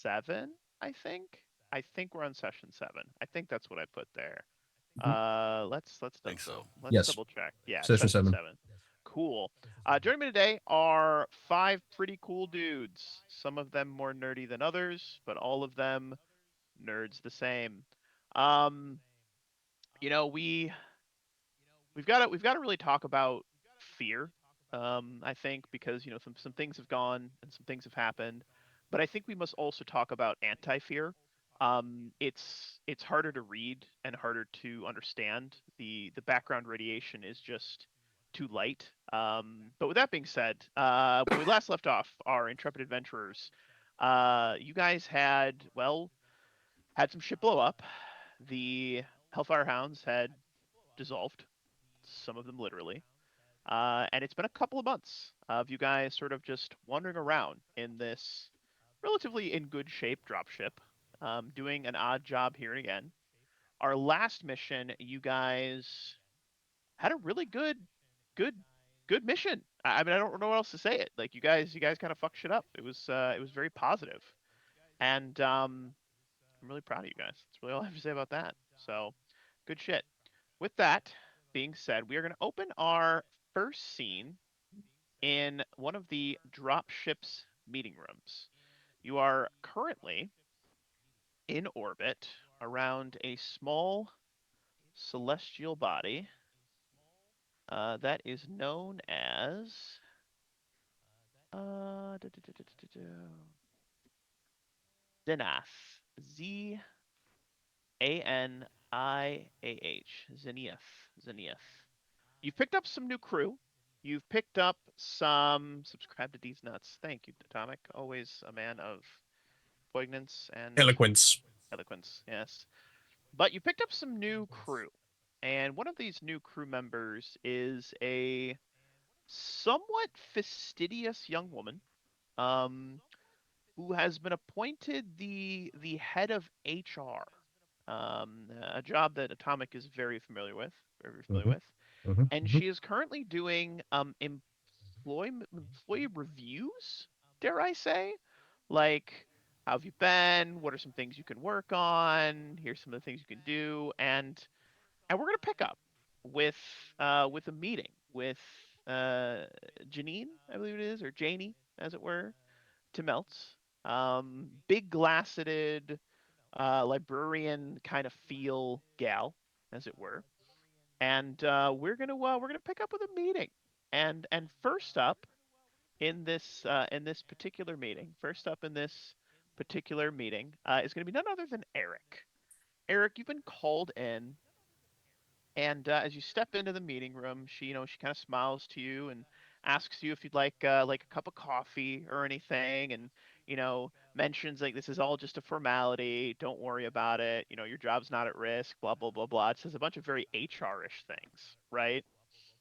7, I think. I think we're on session 7. I think that's what I put there. Mhm. Let's Think so. let's Yes, double check. Yeah, session session 7. 7. Cool. Joining me today are 5 pretty cool dudes. Some of them more nerdy than others, but all of them nerds the same. Um, you know, we've got to really talk about fear. I think because some things have gone and some things have happened, but I think we must also talk about anti-fear. It's harder to read and harder to understand. The background radiation is just too light. But with that being said, when we last left off, our intrepid adventurers, you guys had some shit blow up. The Hellfire Hounds had dissolved, some of them literally. And it's been a couple of months of you guys sort of just wandering around in this relatively in good shape dropship, doing an odd job here and again. Our last mission, you guys had a really good, good mission. I mean, I don't know what else to say. It like you guys kind of fucked shit up. It was very positive, and I'm really proud of you guys. That's really all I have to say about that. So, good shit. With that being said, we are going to open our first scene in one of the dropship's meeting rooms. You are currently in orbit around a small celestial body that is known as Zenath. Zaniah. Zenith. You've picked up some new crew. You've picked up some. Subscribe to D's Nuts. Thank you, Atomic. Always a man of poignance and Eloquence. eloquence. Yes. But you picked up some new crew. And one of these new crew members is a somewhat fastidious young woman um, who has been appointed the head of HR, a job that Atomic is very familiar Mm-hmm. with. And Mm-hmm. she is currently doing employee reviews, dare I say? Like, how have you been? What are some things you can work on? Here's some of the things you can do, and we're gonna pick up with with a meeting with uh Janine, I believe it is, or Janie, as it were, Timelts. Big glasseted librarian kind of feel gal, as it were, and we're gonna pick up with a meeting. And first up in this particular meeting, first up in this particular meeting is gonna be none other than Eric. Eric, you've been called in, and as you step into the meeting room, she kind of smiles to you and asks you if you'd like a cup of coffee or anything, and mentions like this is all just a formality. Don't worry about it. Your job's not at risk. Blah blah blah blah. It says a bunch of very HR-ish things, right?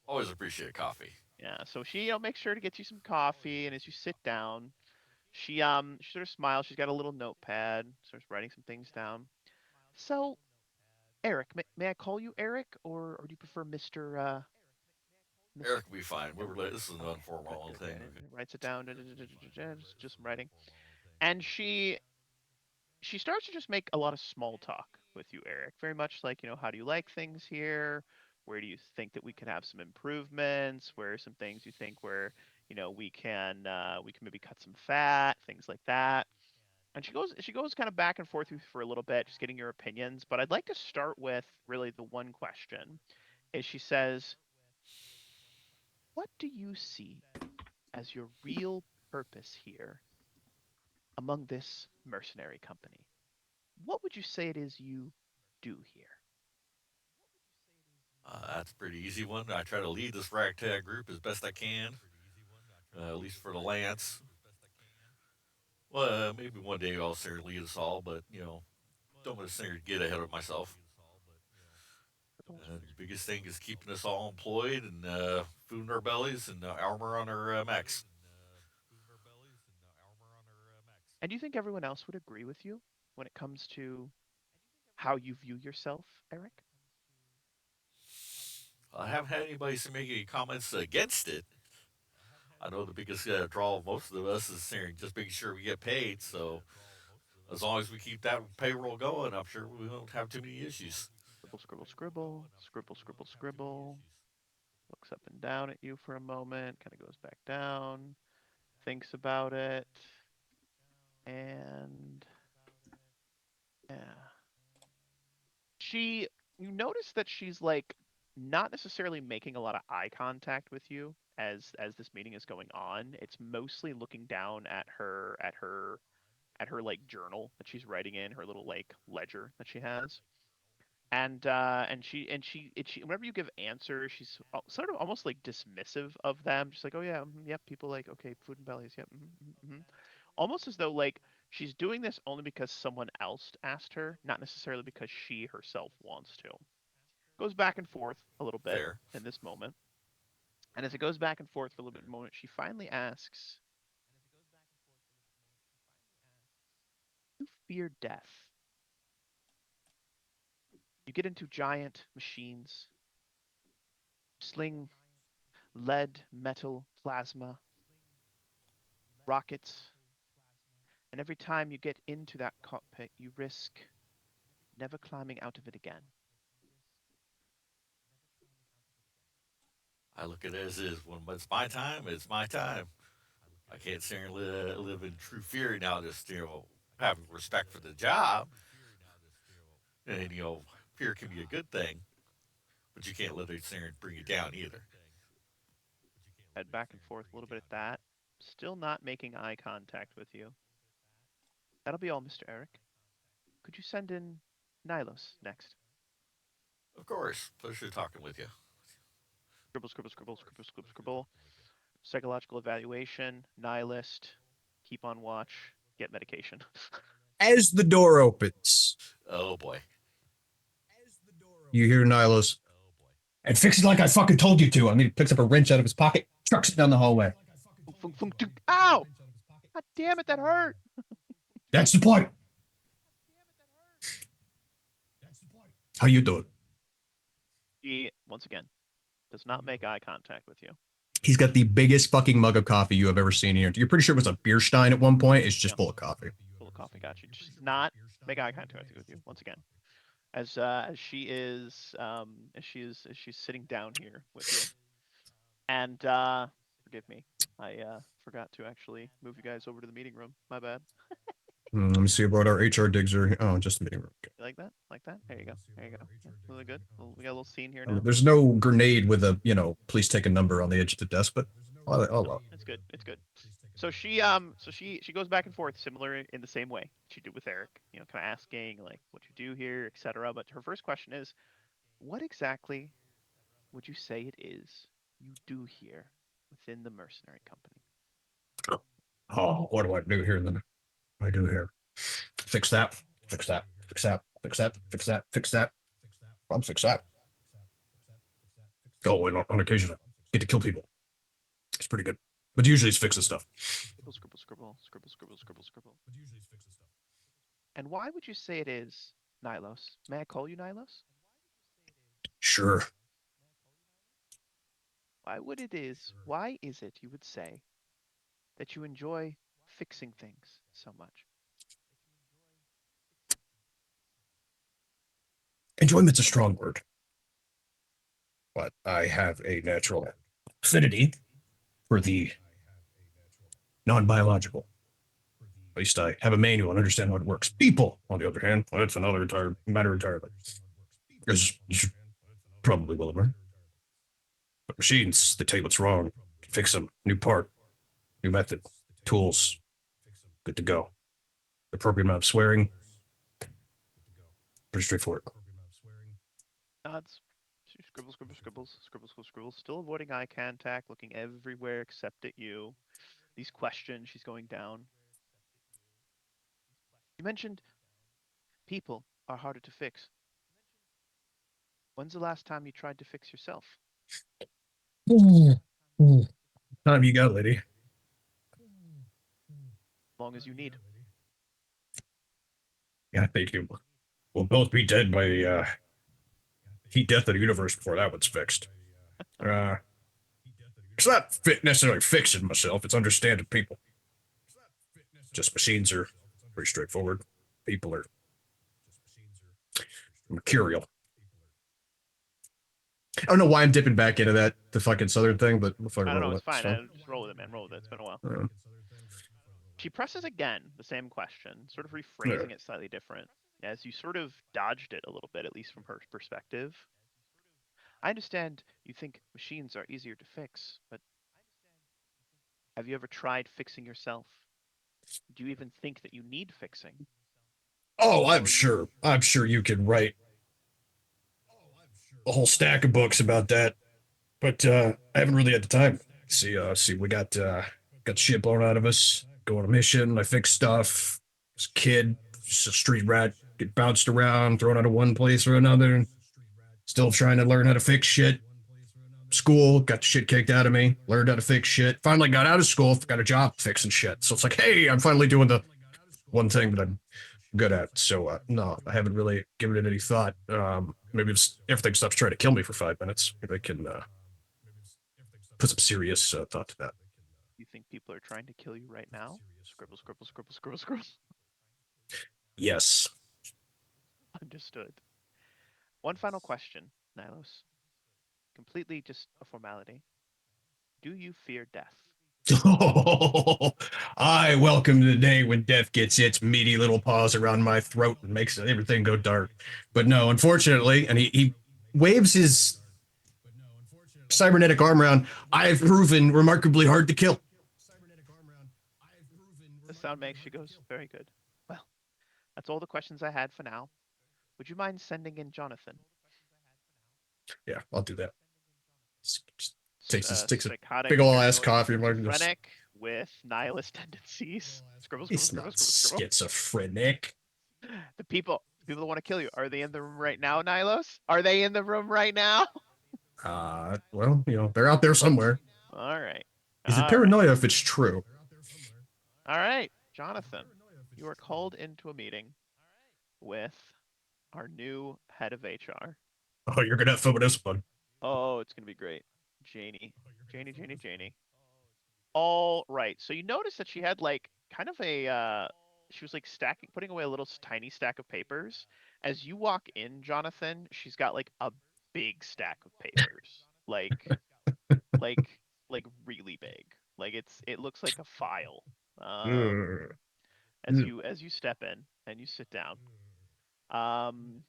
Always appreciate coffee. Yeah. So she makes sure to get you some coffee, and as you sit down, she sort of smiles. She's got a little notepad, starts writing some things down. So Eric, may I call you Eric, or do you prefer Mister Mister? Eric will be fine. This is an Okay, good, informal good, thing. good. And writes it down. Just some writing, and she starts to just make a lot of small talk with you, Eric. Very much like, how do you like things here? Where do you think that we can have some improvements? Where are some things you think where we can maybe cut some fat, things like that. And she goes kind of back and forth with you for a little bit, just getting your opinions. But I'd like to start with really the one question is she says, "What do you see as your real purpose here among this mercenary company? What would you say it is you do here?" That's a pretty easy one. I try to lead this ragtag group as best I can, at least for the Lance. Well, maybe one day I'll say lead us all, but don't want to get ahead of myself. The biggest thing is keeping us all employed and food in our bellies and armor on our mechs. And do you think everyone else would agree with you when it comes to how you view yourself, Eric? I haven't had anybody make any comments against it. I know the biggest draw of most of us is just making sure we get paid. So As long as we keep that payroll going, I'm sure we won't have too many issues. Scribble, scribble, scribble, scribble, scribble, scribble. Looks up and down at you for a moment, kind of goes back down, thinks about it, and yeah. She, you notice that she's like not necessarily making a lot of eye contact with you as this meeting is going on. It's mostly looking down at her like journal that she's writing in, her little like ledger that she has. And she whenever you give answers, she's sort of almost like dismissive of them, just like, oh yeah, yep, people like, okay, food and bellies, yep, almost as though like she's doing this only because someone else asked her, not necessarily because she herself wants to. Goes back and forth a little bit Fair. in this moment, and as it goes back and forth for a little bit moment, she finally asks, "You fear death. You get into giant machines, sling lead, metal, plasma, rockets, and every time you get into that cockpit, you risk never climbing out of it again." I look at it as is. When it's my time, it's my time. I can't sit here and live in true fear now. Just having respect for the job, and fear can be a good thing, but you can't let it sit here and bring you down either. Head back and forth a little bit at that. Still not making eye contact with you. That'll be all, Mr. Eric. Could you send in Nilos next? Of course, pleasure talking with you. Scribble, scribble, scribble, scribble, scribble, scribble. Psychological evaluation, nihilist, keep on watch, get medication. As the door opens, Oh boy. you hear Nilos, and fix it like I fucking told you to. And he picks up a wrench out of his pocket, trucks it down the hallway. Funk, funk, funk, ow! God damn it, that hurt! That's the point. How you doing? He, once again, does not make eye contact with you. He's got the biggest fucking mug of coffee you have ever seen here. You're pretty sure it was a beer stein at one point. It's just Yep, full of coffee. full of coffee, got you. Just not make eye contact with you once again. As she is as she's sitting down here with you. And forgive me, I forgot to actually move you guys over to the meeting room. My bad. Let me see about our HR digs are. Oh, just the meeting room. Okay. You like that? Like that? There you go. There you go. Yeah, really good. We got a little scene here now. There's no grenade with a, please take a number on the edge of the desk, but No, it's good. It's good. So she goes back and forth, similar in the same way she did with Eric. Kind of asking like what you do here, etc. But her first question is, what exactly would you say it is you do here within the mercenary company? oh, what do I do here then? I do here. Fix that. Fix that. Fix that. Fix that. Fix that. Fix that. I'll fix that. Oh, and on occasion, I get to kill people. It's pretty good. But usually it's fixes stuff. Scribble, scribble, scribble, scribble, scribble, scribble, scribble. And why would you say it is, Nilos? May I call you Nilos? Sure. Why is it you would say that you enjoy fixing things so much? Enjoyment's a strong word, but I have a natural affinity for the non biological. At least I have a manual and understand how it works. People, on the other hand, well, that's another entire matter entirely. As you should probably well learn. But machines, they tell you what's wrong, fix them, new part, new method, tools, good to go. The appropriate amount of swearing, pretty straightforward. Nods. She scribbles, scribbles, scribbles, scribbles, scribbles, scribbles, still avoiding eye contact, looking everywhere except at you. These questions she's going down. You mentioned people are harder to fix. When's the last time you tried to fix yourself? Time you got, lady. As long as you need. Yeah, thank you. We'll both be dead by heat death of the universe before that one's fixed. It's not necessarily fixing myself, it's understanding people. Just machines are pretty straightforward. People are mercurial. I don't know why I'm dipping back into that the fucking southern thing, but we'll fucking I don't know. roll It's with it. It's fine. fine. Just roll with it, man. Roll with it. It's been a while. Uh, She presses again the same question, sort of yeah. rephrasing it slightly different, as you sort of dodged it a little bit, at least from her perspective. I understand you think machines are easier to fix, but have you ever tried fixing yourself? Do you even think that you need fixing? Oh, I'm sure. I'm sure you could write a whole stack of books about that, but I haven't really had the time. See, we got shit blown out of us. Go on a mission. I fix stuff. As a kid, just a street rat, get bounced around, thrown out of one place or another. Still trying to learn how to fix shit. School, got the shit kicked out of me. Learned how to fix shit. Finally got out of school, got a job fixing shit. So it's like, hey, I'm finally doing the one thing that I'm good at. So no, I haven't really given it any thought. Maybe if everything stops trying to kill me for 5 minutes, maybe I can put some serious thought to that. You think people are trying to kill you right now? Scribble, scribble, scribble, scribble, scribble. Yes. Understood. One final question, Nilos. Completely just a formality. Do you fear death? I welcome the day when death gets its meaty little paws around my throat and makes everything go dark. But no, unfortunately, and he waves his cybernetic arm around. I've proven remarkably hard to kill. The sound makes she goes, very good. Well, that's all the questions I had for now. Would you mind sending in Jonathan? Yeah, I'll do that. Just takes a Psychotic, big ol' ass paranoid, coffee. And just schizophrenic with nihilist tendencies. Scribble, scribble, he's scribble, not scribble, scribble. schizophrenic. The people that want to kill you, are they in the room right now, Nilos? Are they in the room right now? Well, they're out there somewhere. All right. Is it All right. paranoia if it's true? All right. Jonathan, you are called into a meeting with our new head of HR. Oh, you're gonna have fun with this one. Oh, it's going to be great. Janie. Janie, Janie, Janie. All right. So you notice that she had like kind of she was like stacking, putting away a little tiny stack of papers. As you walk in, Jonathan, she's got like a big stack of papers. Like like really big. Like it looks like a file. Um Mm. as you step in and you sit down. Um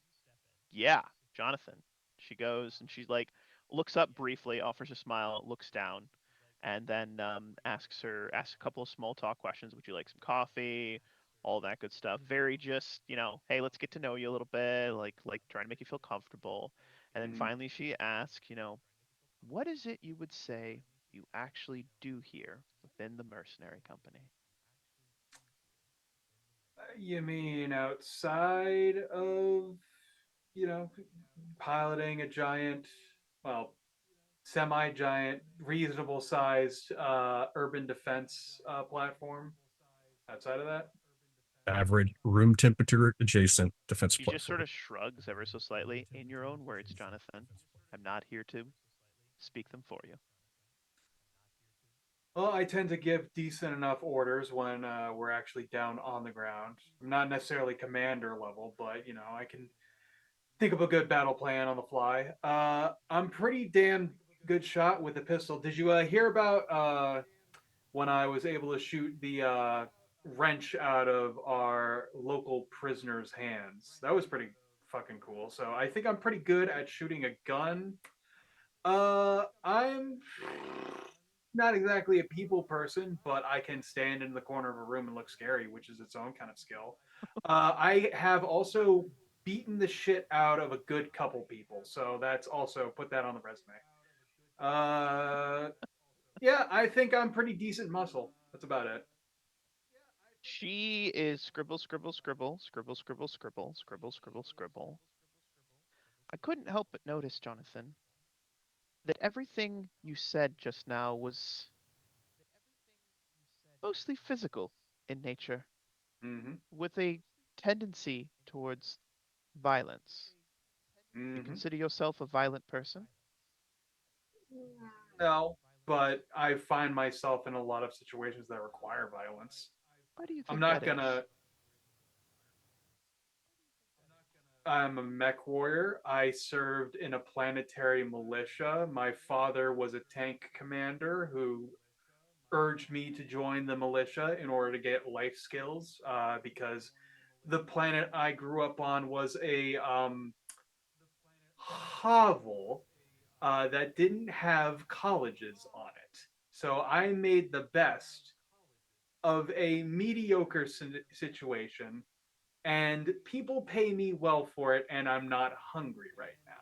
yeah, Jonathan. She goes and she's like looks up briefly, offers a smile, looks down, and then asks a couple of small talk questions. Would you like some coffee? All that good stuff. Very just, hey, let's get to know you a little bit, like trying to make you feel comfortable. And then Mm. finally she asks, what is it you would say you actually do here within the mercenary company? You mean outside of, you know, piloting a giant, well, semi-giant, reasonable-sized urban defense platform? Outside of that, Average room temperature adjacent defense She just sort platform. of shrugs ever so slightly. In your own words, Jonathan, I'm not here to speak them for you. well, I tend to give decent enough orders when we're actually down on the ground. I'm not necessarily commander level, but I can think of a good battle plan on the fly. I'm pretty damn good shot with a pistol. Did you hear about when I was able to shoot the wrench out of our local prisoner's hands? That was pretty fucking cool. So I think I'm pretty good at shooting a gun. I'm not exactly a people person, but I can stand in the corner of a room and look scary, which is its own kind of skill. I have also beaten the shit out of a good couple people, so that's also put that on the resume. Uh, yeah, I think I'm pretty decent muscle. That's about it. She is scribble, scribble, scribble, scribble, scribble, scribble, scribble, scribble, scribble. I couldn't help but notice, Jonathan, that everything you said just now was mostly physical in nature, Mm-hmm. with a tendency towards violence. Do you Mm-hmm. consider yourself a violent person? No, but I find myself in a lot of situations that require violence. Why do you I'm think that not is? gonna. I'm a mech warrior. I served in a planetary militia. My father was a tank commander who urged me to join the militia in order to get life skills because the planet I grew up on was a hovel that didn't have colleges on it. So I made the best of a mediocre situation, and people pay me well for it, and I'm not hungry right now.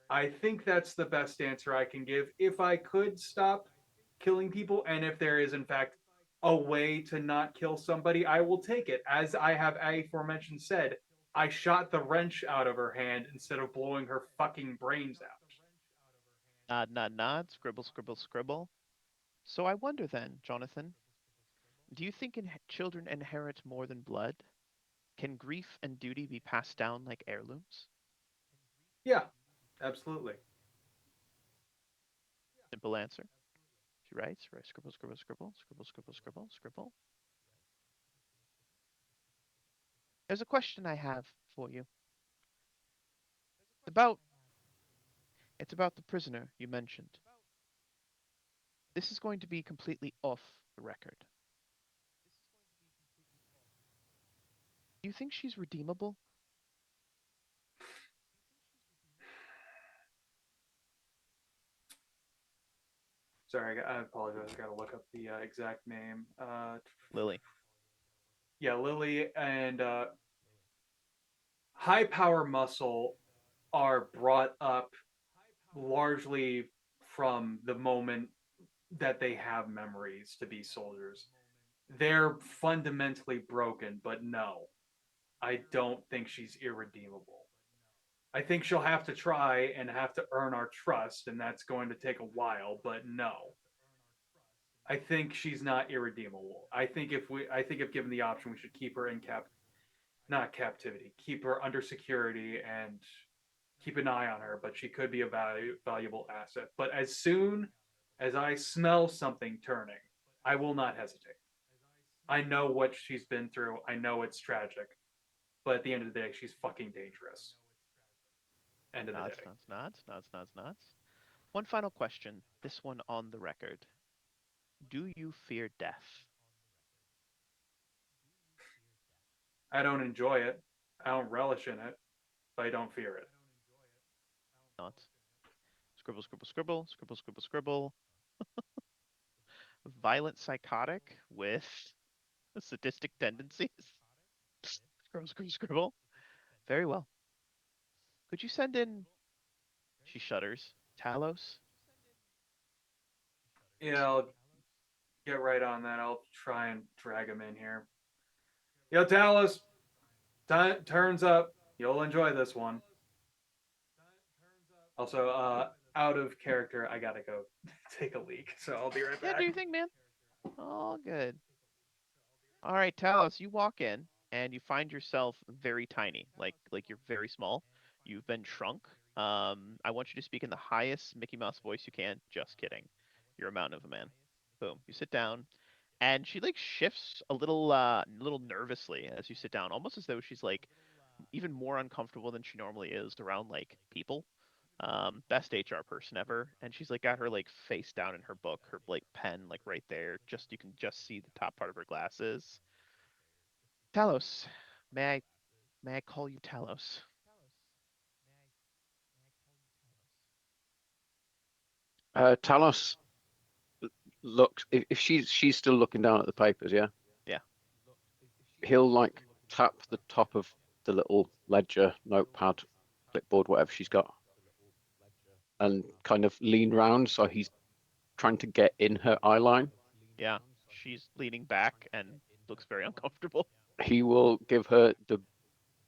I think that's the best answer I can give. If I could stop killing people, and if there is, in fact, a way to not kill somebody, I will take it. As I have aforementioned said, I shot the wrench out of her hand instead of blowing her fucking brains out. Nod, nod, nod. Scribble, scribble, scribble. So I wonder then, Jonathan, do you think children inherit more than blood? Can grief and duty be passed down like heirlooms? Yeah, absolutely. Simple answer. She writes, right, scribble, scribble, scribble, scribble, scribble, scribble, scribble. There's a question I have for you. It's about it's about the prisoner you mentioned. This is going to be completely off the record. Do you think she's redeemable? Sorry, I apologize. I gotta look up the exact name. Lily. Yeah, Lily and high power muscle are brought up largely from the moment that they have memories to be soldiers. They're fundamentally broken, but no, I don't think she's irredeemable. I think she'll have to try and have to earn our trust, and that's going to take a while, but no. I think she's not irredeemable. I think if given the option, we should keep her in not captivity, keep her under security and keep an eye on her. But she could be a valuable asset. But as soon as I smell something turning, I will not hesitate. I know what she's been through. I know it's tragic, but at the end of the day, she's fucking dangerous. End of the Nods, day. nods, nods, nods, nods, nods. One final question. This one on the record. Do you fear death? I don't enjoy it. I don't relish in it, but I don't fear it. Nods. Scribble, scribble, scribble, scribble, scribble, scribble. Violent psychotic with sadistic tendencies. Scribble, scribble, scribble. Very well. Could you send in? She shudders. Talos? Yeah, I'll get right on that. I'll try and drag him in here. Yo, Talos, turns up. You'll enjoy this one. Also, out of character, I gotta go take a leak, so I'll be right Yeah, do back. your thing, man. All good. All right, Talos, you walk in and you find yourself very tiny, like you're very small. You've been shrunk. I want you to speak in the highest Mickey Mouse voice you can. Just kidding. You're a mountain of a man. Boom. You sit down, and she like shifts a little nervously as you sit down, almost as though she's like even more uncomfortable than she normally is around like people. Best HR person ever, and she's like got her like face down in her book, her like pen like right there. Just you can just see the top part of her glasses. Talos, may I call you Talos? Talos looks if she's still looking down at the papers, yeah. Yeah. He'll like tap the top of the little ledger, notepad, clipboard, whatever she's got, and kind of lean round so he's trying to get in her eye line. Yeah. She's leaning back and looks very uncomfortable. He will give her the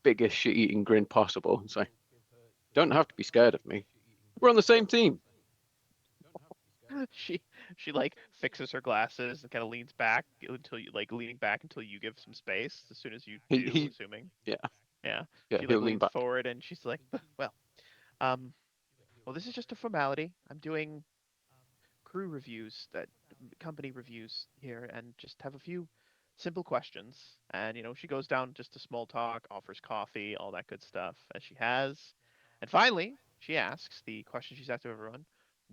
biggest shit-eating grin possible and say, "Don't have to be scared of me. We're on the same team." she she like fixes her glasses and kind of leans back until you like leaning back until you give some space as soon as you do, He assuming. yeah, Yeah. yeah, She like he'll lean leans back. forward and she's like, well, um, well, this is just a formality. I'm doing crew reviews that company reviews here and just have a few simple questions. And, she goes down just to small talk, offers coffee, all that good stuff as she has. And finally, she asks the question she's asked of everyone: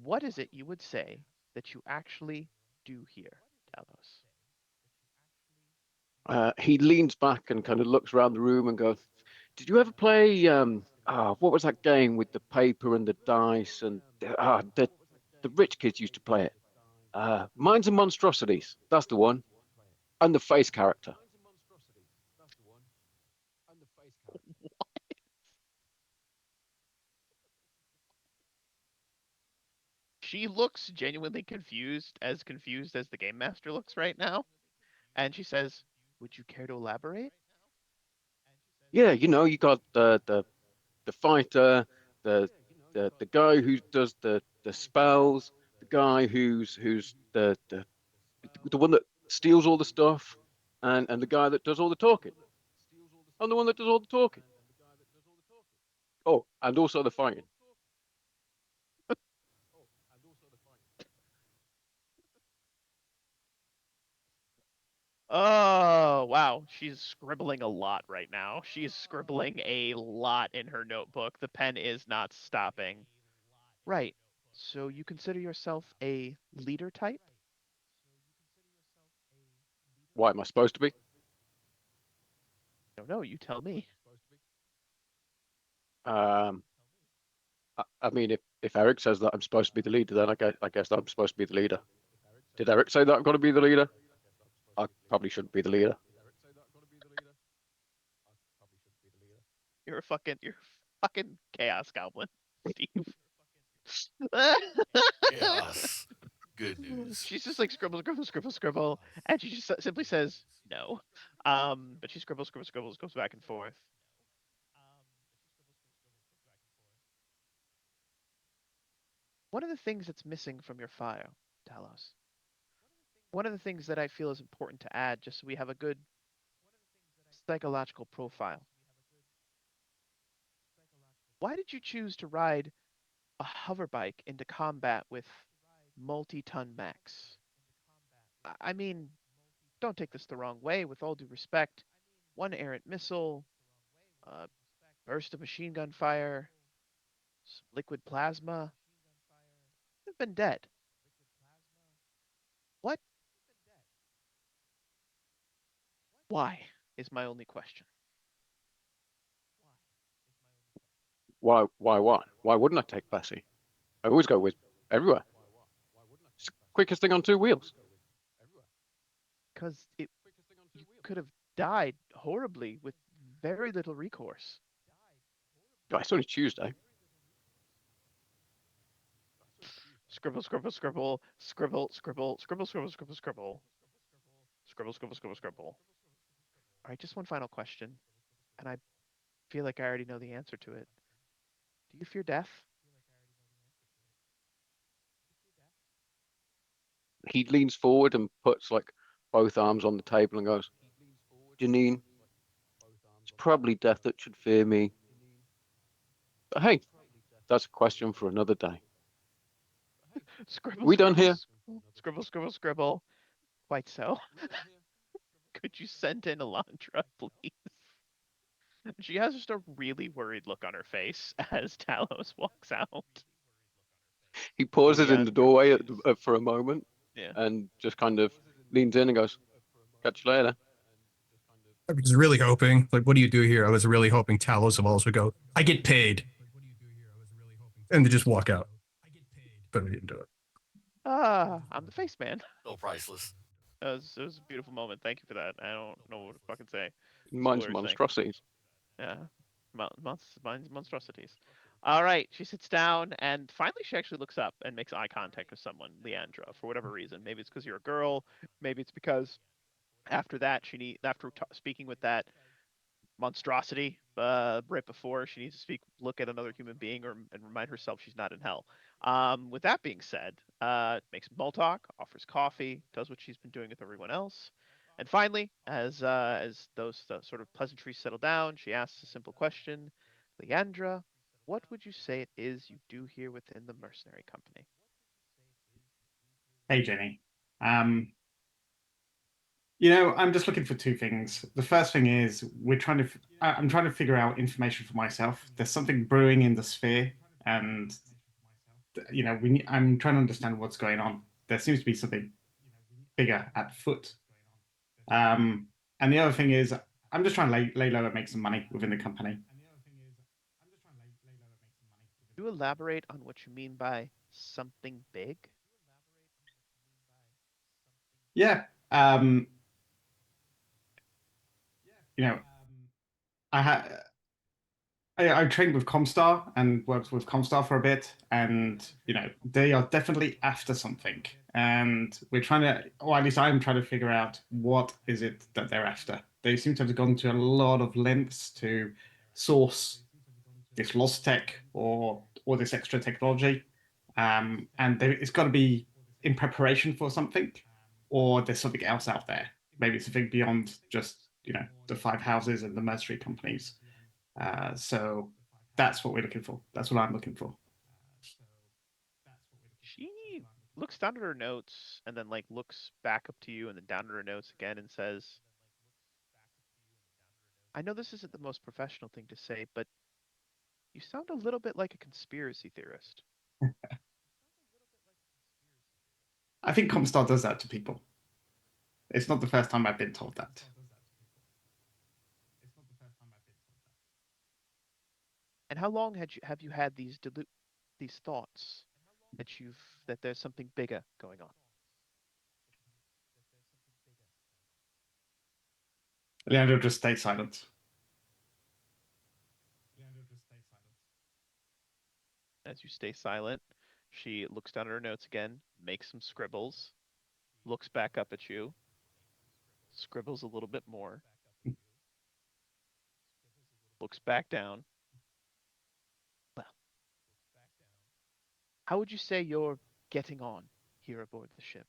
what is it you would say that you actually do here, Talos? He leans back and kind of looks around the room and goes, "Did you ever play what was that game with the paper and the dice and the rich kids used to play it? Minds and Monstrosities. That's the one. And the face character. She looks genuinely confused as the game master looks right now. And she says, would you care to elaborate? Yeah, you got the fighter, the the guy who does the spells, the guy who's the one that steals all the stuff, and the guy that does all the talking. I'm the one that does all the talking. Oh, and also the fighting. Oh, wow. She's scribbling a lot right now. She's scribbling a lot in her notebook. The pen is not stopping. Right. So you consider yourself a leader type? Why am I supposed to be? No, no, you tell me. Um, I mean, if Eric says that I'm supposed to be the leader, then I guess I'm supposed to be the leader. Did Eric say that I'm going to be the leader? I probably shouldn't be the leader. You're a fucking chaos goblin, Steve. Chaos. Good news. She's just like scribble, scribble, scribble, scribble, and she just simply says no. But she scribbles, scribbles, scribbles, goes back and forth. One of the things that's missing from your file, Talos, one of the things that I feel is important to add, just so we have a good psychological profile. Why did you choose to ride a hoverbike into combat with multi-ton mechs? I mean, don't take this the wrong way. With all due respect, one errant missile, a burst of machine gun fire, some liquid plasma, have been dead. What? Why? Is my only question. Why wouldn't I take Bessie? I always go with everywhere. It's the quickest thing on two wheels. Because you could have died horribly with very little recourse. Oh, it's only Tuesday. Scribble, scribble, scribble, scribble, scribble, scribble, scribble, scribble, scribble, scribble, scribble, scribble, scribble. All right, just one final question, and I feel like I already know the answer to it. Do you fear death? He leans forward and puts like both arms on the table and goes, Janine, it's probably death that should fear me. But hey, that's a question for another day. Scribble, We done scribble, here? scribble, scribble, scribble, scribble. Quite so. Could you send in Elantra, please? She has just a really worried look on her face as Talos walks out. He pauses in the Leandra, doorway please. for a moment Yeah. and just kind of leans in and goes, catch you later. I was really hoping, like, what do you do here? I was really hoping Talos of Alls would go, I get paid, and they just walk out. But we didn't do it. Ah, I'm the face man. Still priceless. It was a beautiful moment. Thank you for that. I don't know what to fucking say. Mine's Spoilers, thank you. monstrosities. Yeah. Mine's monstrosities. All right. She sits down and finally she actually looks up and makes eye contact with someone, Leandra, for whatever reason. Maybe it's because you're a girl. Maybe it's because after that after speaking with that monstrosity right before she needs to look at another human being and remind herself she's not in hell. With that being said, makes small talk, offers coffee, does what she's been doing with everyone else, and finally, as those sort of pleasantries settle down, she asks a simple question: Leandra, what would you say it is you do here within the mercenary company? Hey, Jenny. Um, I'm just looking for two things. The first thing is I'm trying to figure out information for myself. There's something brewing in the sphere, and I'm trying to understand what's going on. There seems to be something bigger at foot. And the other thing is, I'm just trying to lay low and make some money within the company. Could you elaborate on what you mean by something big? Yeah. You know, I had I trained with Comstar and worked with Comstar for a bit, and they are definitely after something, and we're trying to, or at least I'm trying to figure out what is it that they're after. They seem to have gone to a lot of lengths to source this lost tech or this extra technology, and it's got to be in preparation for something, or there's something else out there. Maybe it's something beyond just the five houses and the mercenary companies. So that's what we're looking for. That's what I'm looking for. She looks down at her notes and then like looks back up to you and then down at her notes again and says, I know this isn't the most professional thing to say, but you sound a little bit like a conspiracy theorist. I think Comstar does that to people. It's not the first time I've been told that. And how long have you had these thoughts that there's something bigger going on? Leandro just stays silent. As you stay silent, she looks down at her notes again, makes some scribbles, looks back up at you, scribbles a little bit more, looks back down. Well, how would you say you're getting on here aboard the ship?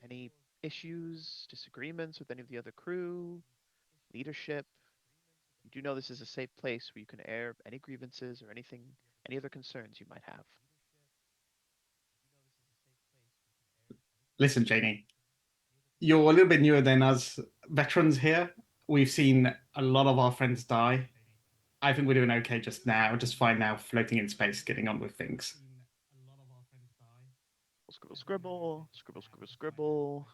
Any issues, disagreements with any of the other crew, leadership? You do know this is a safe place where you can air any grievances or any other concerns you might have. Listen, Janie, you're a little bit newer than us veterans here. We've seen a lot of our friends die. I think we're doing okay just now, just fine now, floating in space, getting on with things. Scribble, scribble, scribble, scribble, scribble.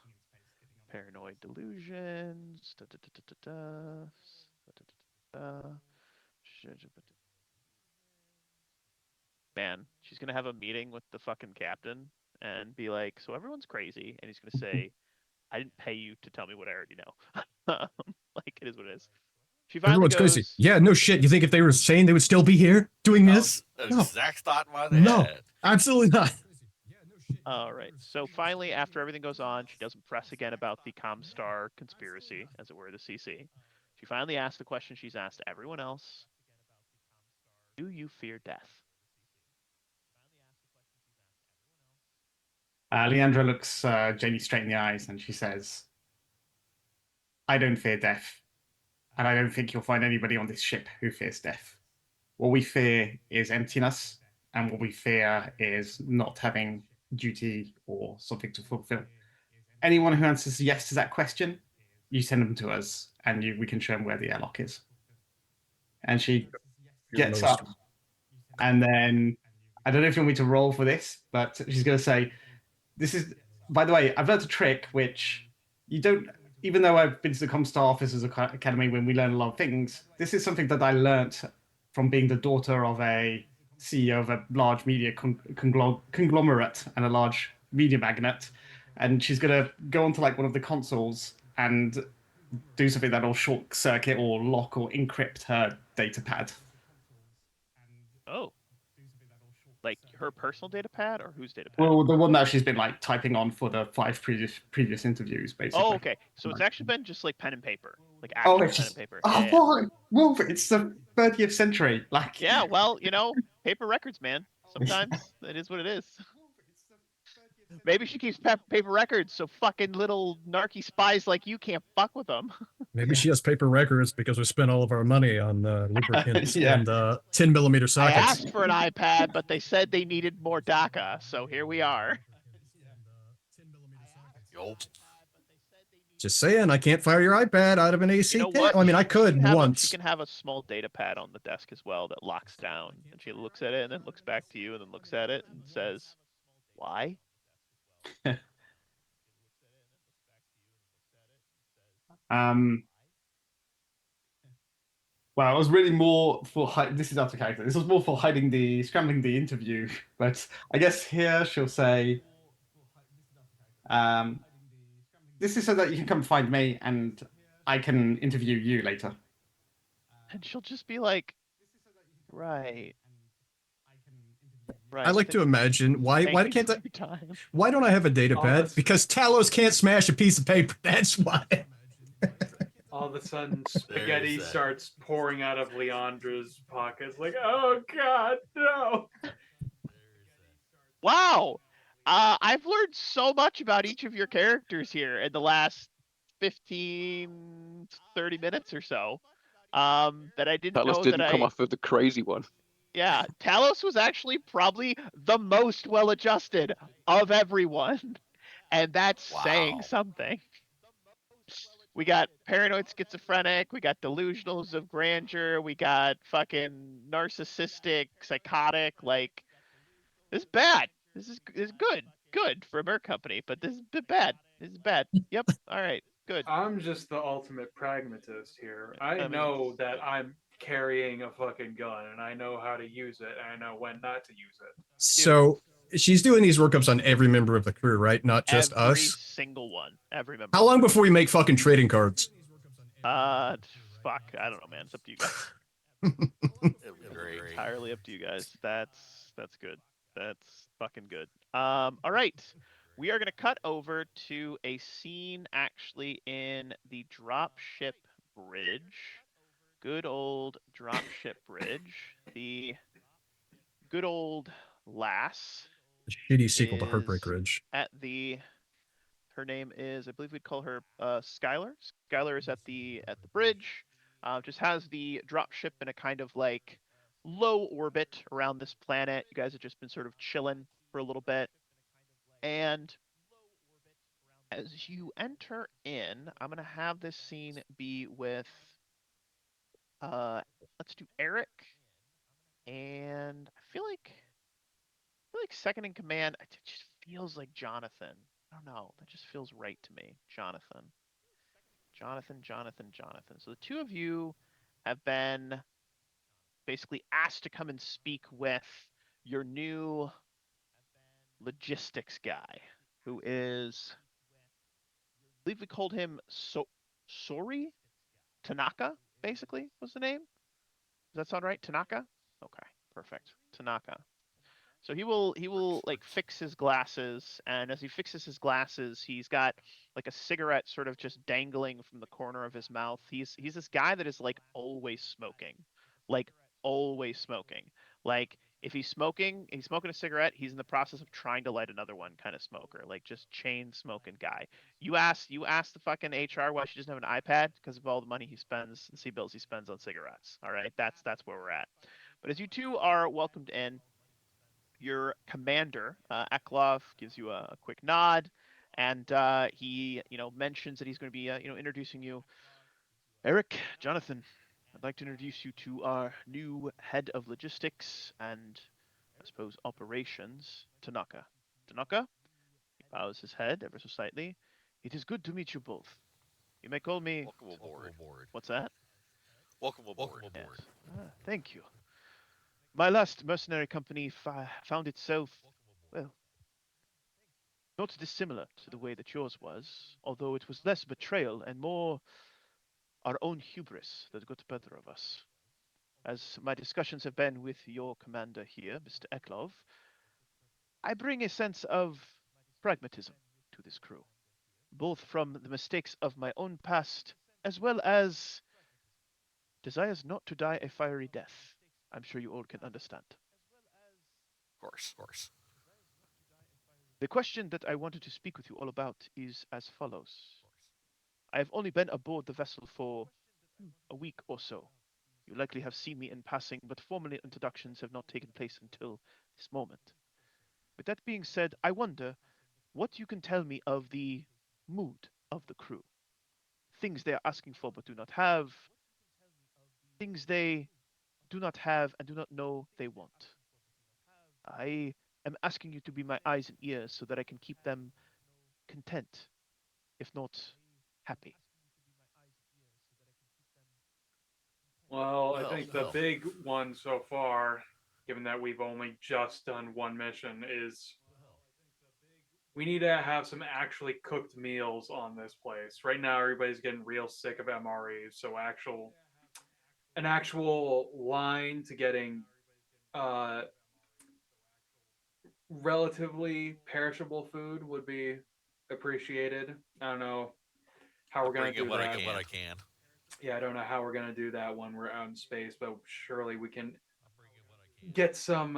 Paranoid delusions. Da, da, da, da, da, da. Da, da, da, da. Man, she's gonna have a meeting with the fucking captain and be like, "So everyone's crazy," and he's gonna say, "I didn't pay you to tell me what I already know." Like it is what it is. She finally Everyone's crazy. goes, Yeah, no shit. You think if they were sane, they would still be here doing That this? was an No, exact thought in my no, head. absolutely not. All right. So finally, after everything goes on, she doesn't press again about the Comstar conspiracy, as it were, the CC. She finally asks the question she's asked everyone else: do you fear death? Leandra looks Janie straight in the eyes and she says, I don't fear death. And I don't think you'll find anybody on this ship who fears death. What we fear is emptiness, and what we fear is not having duty or something to fulfill. Anyone who answers yes to that question, you send them to us, and we can show them where the airlock is. And she gets Most. up, and then I don't know if you want me to roll for this, but she's going to say, "This is, by the way, I've learned a trick which you don't." Even though I've been to the Comstar Officers Academy when we learn a lot of things, this is something that I learnt from being the daughter of a CEO of a large media conglomerate and a large media magnate. And she's going to go onto like one of the consoles and do something that'll short circuit or lock or encrypt her data pad. Oh, like her personal data pad or whose data pad? Well, the one that she's been like typing on for the five previous interviews, Oh, basically. okay. So it's actually been just like pen and paper, like Oh, actual it's pen and just paper. oh, Yeah. what? Wolf, it's the 30th century. Like, Yeah. Well, paper records, man. Sometimes it is what it is. Maybe she keeps paper records so fucking little narky spies like you can't fuck with them. Maybe she has paper records because we spent all of our money on lubricants Yeah. and 10mm I sockets. asked for an iPad, but they said they needed more DACA, so here we are. Yup. Just saying, I can't fire your iPad out of an You AC know tent. what? I mean, I She can could have a she once. can have a small data pad on the desk as well that locks down, and she looks at it and then looks back to you and then looks at it and says, "Why?" um, well, it was really more for this is out of character. This was more for hiding the scrambling the interview. But I guess here she'll say, um, "This is so that you can come find me and I can interview you later." And she'll just be like, "Right, I right. like to imagine Thank why you can't for I your time." why don't I have a data All of a, pad? Because Talos can't smash a piece of paper. That's why. all of a sudden, There's spaghetti that. starts pouring out of Leandra's pockets. Like, oh god, no! Wow. I've learned so much about each of your characters here in the last 15, 30 minutes or so. That I didn't Talos know that didn't come I off with the crazy one. yeah, Talos was actually probably the most well adjusted of everyone. And that's saying Wow. something. We got paranoid schizophrenic, we got delusionals of grandeur, we got fucking narcissistic, psychotic, like this is bad. This is good. Good for a Merc company, but this is a bit bad. This is bad. Yep. All right. Good. I'm just the ultimate pragmatist here. I I mean, know that I'm carrying a fucking gun and I know how to use it and I know when not to use it. dude, So she's doing these workups on every member of the crew, right? Not just every us. single one, every member How of the long crew. before we make fucking trading cards? Uh, fuck. I don't know, man. It's up to you guys. It'll be great. Entirely up to you guys. That's good. That's fucking good. All right. We are gonna cut over to a scene actually in the dropship bridge. Good old dropship bridge. The good old lass A shitty sequel to Heartbreak is Ridge. at the her name is I believe we'd call her Skylar. Skylar is at the bridge. Just has the drop ship in a kind of like low orbit around this planet. You guys have just been sort of chilling for a little bit. And as you enter in, I'm gonna have this scene be with uh let's do Eric and I feel like second in command, it just feels like Jonathan. I don't know. That just feels right to me. Jonathan. Jonathan, Jonathan, Jonathan. So the two of you have been basically asked to come and speak with your new logistics guy, who is, I believe we called him Sori Tanaka, basically, was the name. Does that sound right? Tanaka? Okay, perfect. Tanaka. So he will like fix his glasses, and as he fixes his glasses, he's got like a cigarette sort of just dangling from the corner of his mouth. He's this guy that is like always smoking, like always smoking. Like if he's smoking a cigarette, he's in the process of trying to light another one, kind of smoker, like just chain smoking guy. You asked the fucking HR why she doesn't have an iPad because of all the money he spends, the C bills he spends on cigarettes. All right, that's where we're at. But as you two are welcomed in, your commander, Eklov, gives you a quick nod, and he, mentions that he's going to be, introducing you. Eric, Jonathan, I'd like to introduce you to our new head of logistics and, I suppose, operations, Tanaka. Tanaka? He bows his head ever so slightly. It is good to meet you both. You may call me. Welcome aboard. What's that? Welcome aboard. Yes. Thank you. My last mercenary company found itself, well, not dissimilar to the way that yours was, although it was less betrayal and more our own hubris that got the better of us. As my discussions have been with your commander here, Mr. Eklov, I bring a sense of pragmatism to this crew, both from the mistakes of my own past as well as desires not to die a fiery death. I'm sure you all can understand. Of course. The question that I wanted to speak with you all about is as follows. I have only been aboard the vessel for a week or so. You likely have seen me in passing, but formal introductions have not taken place until this moment. With that being said, I wonder what you can tell me of the mood of the crew. things they are asking for but do not have, things they do not have and do not know they want. I am asking you to be my eyes and ears so that I can keep them content, if not happy. Well, I Well, think the big one so far, given that we've only just done one mission, is we need to have some actually cooked meals on this place. Right now, everybody's getting real sick of MREs, so an actual line to getting uh, relatively perishable food would be appreciated. I don't know how I we're gonna bring in do what I that. can. Yeah, I don't know how we're gonna do that when we're out in space, but surely we can get some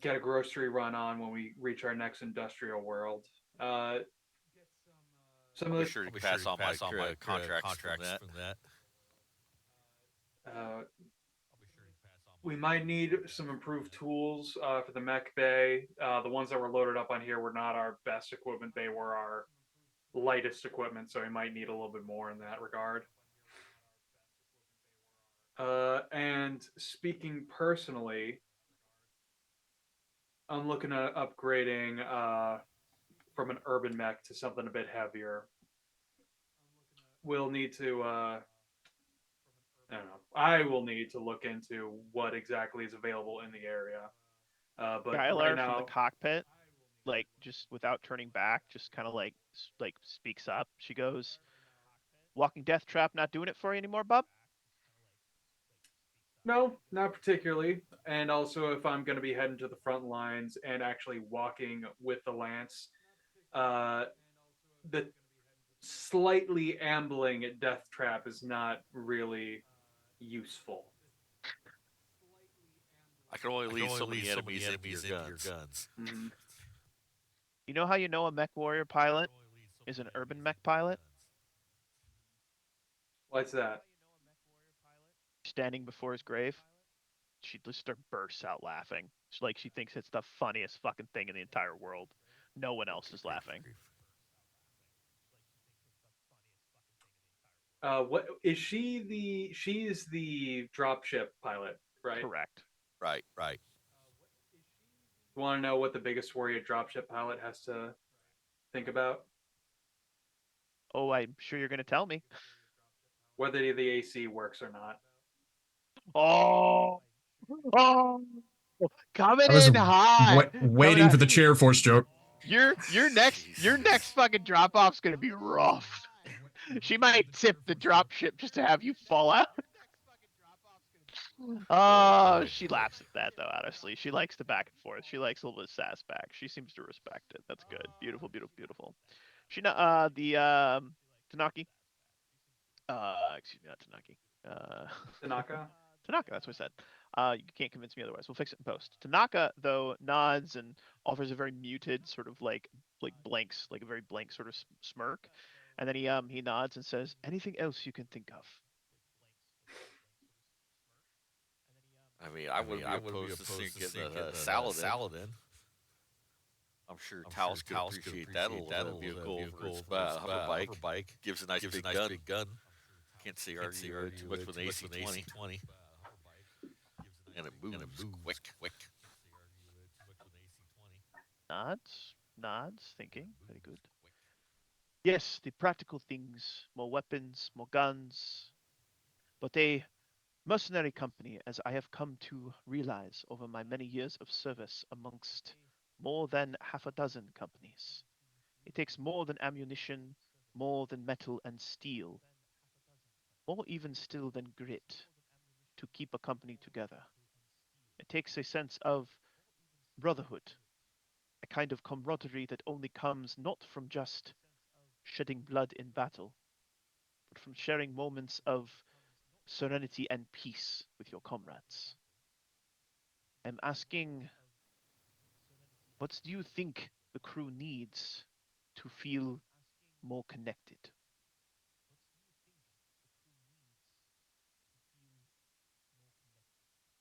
get a grocery run on when we reach our next industrial world. Uh, some I'll of be the sure to pass on my contracts from that. uh, we might need some improved tools for the mech bay. The ones that were loaded up on here were not our best equipment; they were our lightest equipment, so we might need a little bit more in that regard. And speaking personally, I'm looking at upgrading from an urban mech to something a bit heavier. We'll need to I don't know. I will need to look into what exactly is available in the area. But right Skylar from the now, cockpit, like just without turning back, just kind of like speaks up. She goes, "Walking Death Trap not doing it for you anymore, bub?" no, not particularly. And also, if I'm going to be heading to the front lines and actually walking with the lance, uh, the slightly ambling death trap is not really useful. I can only lead so many enemies into your guns. Mm-hmm. You know how you know a mech warrior pilot is an urban mech pilot? What's that? Standing before his grave, she just bursts out laughing. She thinks it's the funniest fucking thing in the entire world. No one Oh, else good is grief, laughing. grief. What is she? She is the dropship pilot, right? Correct. Right, right. You want to know what the biggest warrior dropship pilot has to think about? Oh, I'm sure you're gonna tell me. Whether the AC works or not. Oh, oh, coming I was in hot. Coming waiting out. for the chair force joke. Your next Jeez. fucking drop off's gonna be rough. She might tip the drop ship just to have you fall out. Oh boy. She laughs at that though. Honestly, she likes the back and forth. She likes a little bit of sass back. She seems to respect it. That's good. Beautiful, beautiful, beautiful. She not the Tanaki. Excuse me, not Tanaki. Tanaka? Tanaka. That's what I said. You can't convince me otherwise. We'll fix it in post. Tanaka though nods and offers a very muted sort of like blanks, like a very blank sort of smirk, and then he nods and says, "Anything else you can think of?" I mean, I wouldn't be opposed to seeing getting a salad in. I'm sure Taos could appreciate that a little bit. Vehicle over its hover bike gives a nice big gun. Can't say argue too much with an AC-20, and it moves quick. Nods, nods, thinking. Very good. Yes, the practical things, more weapons, more guns, but a mercenary company, as I have come to realize over my many years of service amongst more than half a dozen companies. It takes more than ammunition, more than metal and steel, more even still than grit to keep a company together. It takes a sense of brotherhood, a kind of camaraderie that only comes not from just shedding blood in battle, but from sharing moments of serenity and peace with your comrades. I'm asking, what do you think the crew needs to feel more connected?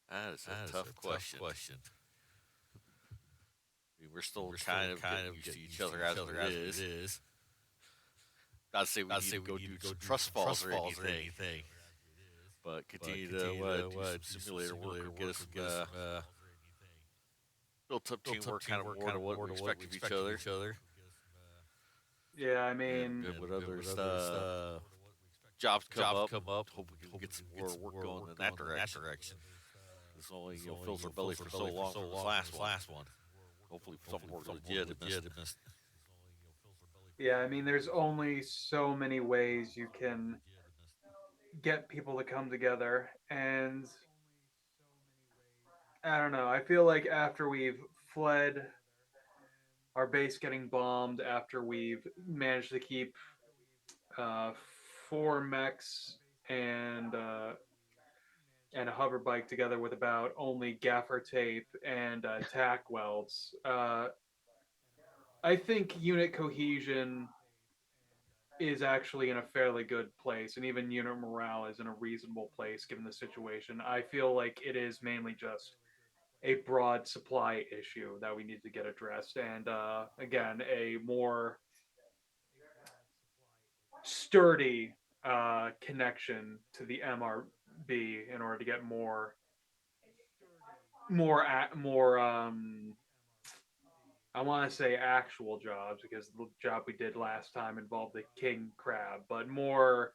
That is a tough question. I mean, we're still kind of getting used to each other as it is. I'd say we need to go do some trust falls or anything, but continue to do some simulator work or get us some built up teamwork, kind of more to what we expect of each other. Yeah, I And, mean, and when others jobs come up, hope we can get some more work going in that direction. This only fills our belly for so long from this last one. Hopefully something more legitimate. yeah, I mean, there's only so many ways you can get people to come together, and I don't know. I feel like after we've fled our base getting bombed, after we've managed to keep uh, 4 mechs and and a hover bike together with about only gaffer tape and tack welds. I think unit cohesion is actually in a fairly good place, and even unit morale is in a reasonable place given the situation. I feel like it is mainly just a broad supply issue that we need to get addressed, and again, a more sturdy connection to the MRB in order to get more I want to say actual jobs because the job we did last time involved the king crab, but more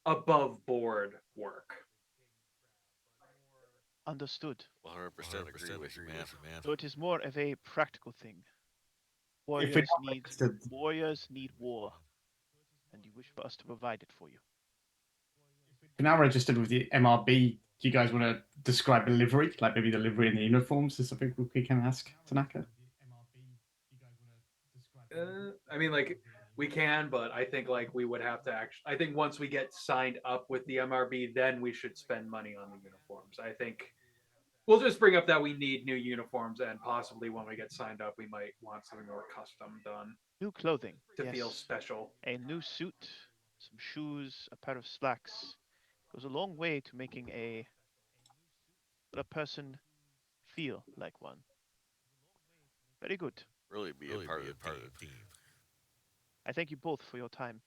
above board work. Understood. 100% agree with you, man. So it is more of a practical thing. If we're Warriors not need interested, warriors need war, and you wish for us to provide it for you. if we're now registered with the MRB, do you guys want to describe the livery, like maybe the livery and the uniforms? Is something we can ask Tanaka? I mean, like we can, but I think like we would have to actually. I think once we get signed up with the MRB, then we should spend money on the uniforms. I think we'll just bring up that we need new uniforms, and possibly when we get signed up, we might want something more custom done New clothing, to feel yes. special. A new suit, some shoes, a pair of slacks goes a long way to making a person feel like one. Very good. Really be a part of the team. I thank you both for your time.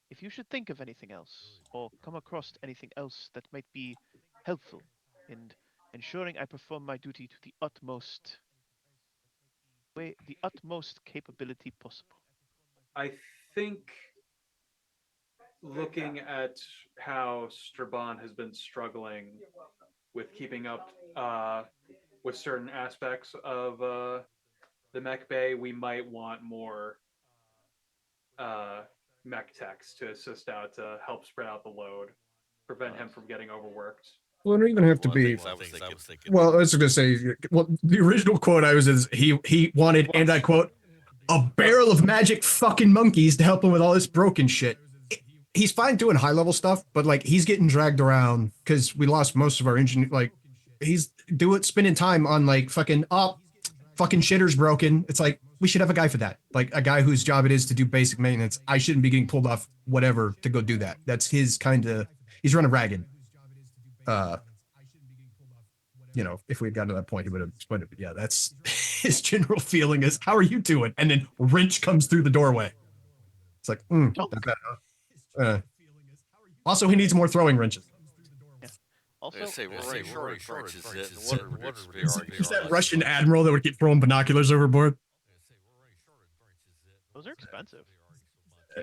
If you should think of anything else, or come across anything else that might be helpful in ensuring I perform my duty to the utmost capability possible. I think looking at how Straban has been struggling with keeping up with certain aspects of the mech bay, we might want more uh, mech techs to assist out to help spread out the load, prevent him from getting overworked. Well, it don't even have to One of the be. things I was thinking. Well, I was going to say. Well, the original quote I was is he wanted, and I quote, a barrel of magic fucking monkeys to help him with all this broken shit. He's fine doing high level stuff, but like he's getting dragged around because we lost most of our engine. Like he's doing spending time on like fucking shitter's broken. It's like we should have a guy for that, like a guy whose job it is to do basic maintenance. I shouldn't be getting pulled off whatever to go do that. That's his kind of. He's running ragged. Uh, if we had gotten to that point, he would have explained it. But yeah, that's his general feeling is, how are you doing? And then wrench comes through the doorway. It's like, not bad. Also, he needs more throwing wrenches. Yeah. I Also, say we're running short of wrenches. He's that Russian admiral that would keep throwing binoculars overboard. those are expensive.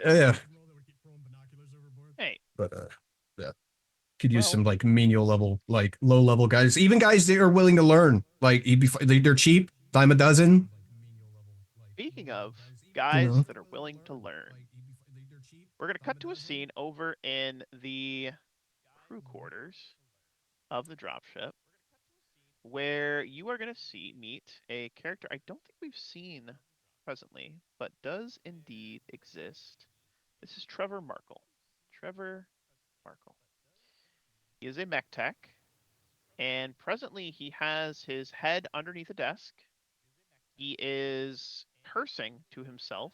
Yeah, Hey, but yeah, could use well, some like menial level, like low level guys, even guys that are willing to learn. Like they're cheap, dime a dozen. speaking of You guys know, that are willing to learn, we're going to cut to a scene over in the crew quarters of the dropship where you are going to meet a character I don't think we've seen presently, but does indeed exist. This is Trevor Markle. Trevor Markle. He is a mech tech, and presently he has his head underneath a desk. He is cursing to himself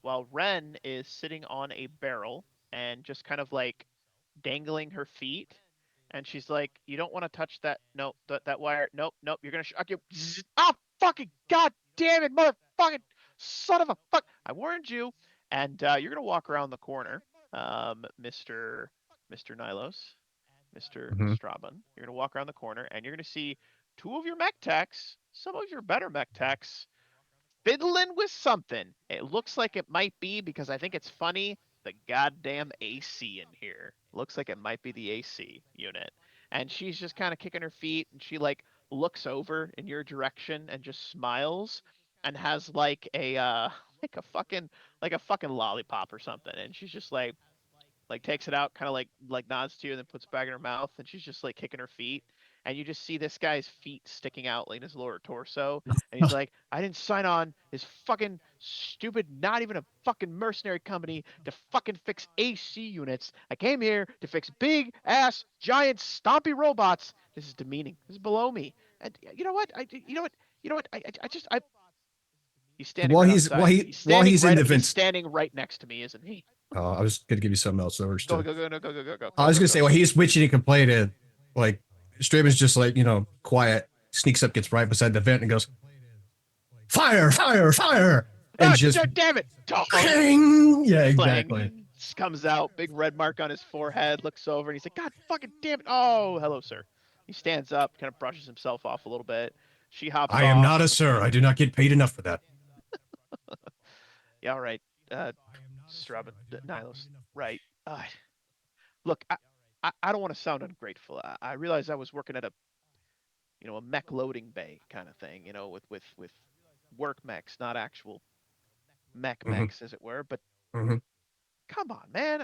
while Ren is sitting on a barrel and just kind of like dangling her feet. And she's like, "You don't want to touch that. No, that wire. Nope, nope. You're gonna shock you. Oh, fucking god damn it, motherfucking son of a fuck! I warned you." And you're gonna walk around the corner, Mister Nilos, Mister Mm-hmm. Straban. You're gonna walk around the corner, and you're gonna see two of your mech techs, some of your better mech techs, fiddling with something. It looks like it might be, because I think it's funny, the goddamn AC in here. Looks like it might be the AC unit. And she's just kind of kicking her feet, and she like looks over in your direction and just smiles and has like a fucking lollipop or something. And she's just like takes it out, kind of like nods to you, and then puts it back in her mouth, and she's just like kicking her feet, and you just see this guy's feet sticking out like his lower torso, and he's like, I didn't sign on this fucking stupid, not even a fucking mercenary company to fucking fix AC units. I came here to fix big ass giant stompy robots. This is demeaning. This is below me. And you know what? I just I He's standing While right he's while outside. he while he's in the He's vents, standing right next to me, isn't he? I was gonna give you something else first. Go go go no, I go was go gonna go say while go. he's bitching and complaining, like Straven's just like quiet, sneaks up, gets right beside the vent, and goes, "Fire! Fire! Fire!" And Ah, just damn it! Dong! clang. Yeah, exactly. Clang. Just comes out, big red mark on his forehead, looks over, and he's like, God fucking damn it. Oh, hello, sir. He stands up, kind of brushes himself off a little bit. She hops I am off. not a sir. I do not get paid enough for that. Yeah, all right. Strabon, Nilos, right. Look, I don't want to sound ungrateful. I realize I was working at a mech loading bay kind of thing, with work mechs, not actual mech Mm-hmm. mechs, as it were. But Mm-hmm. come on, man.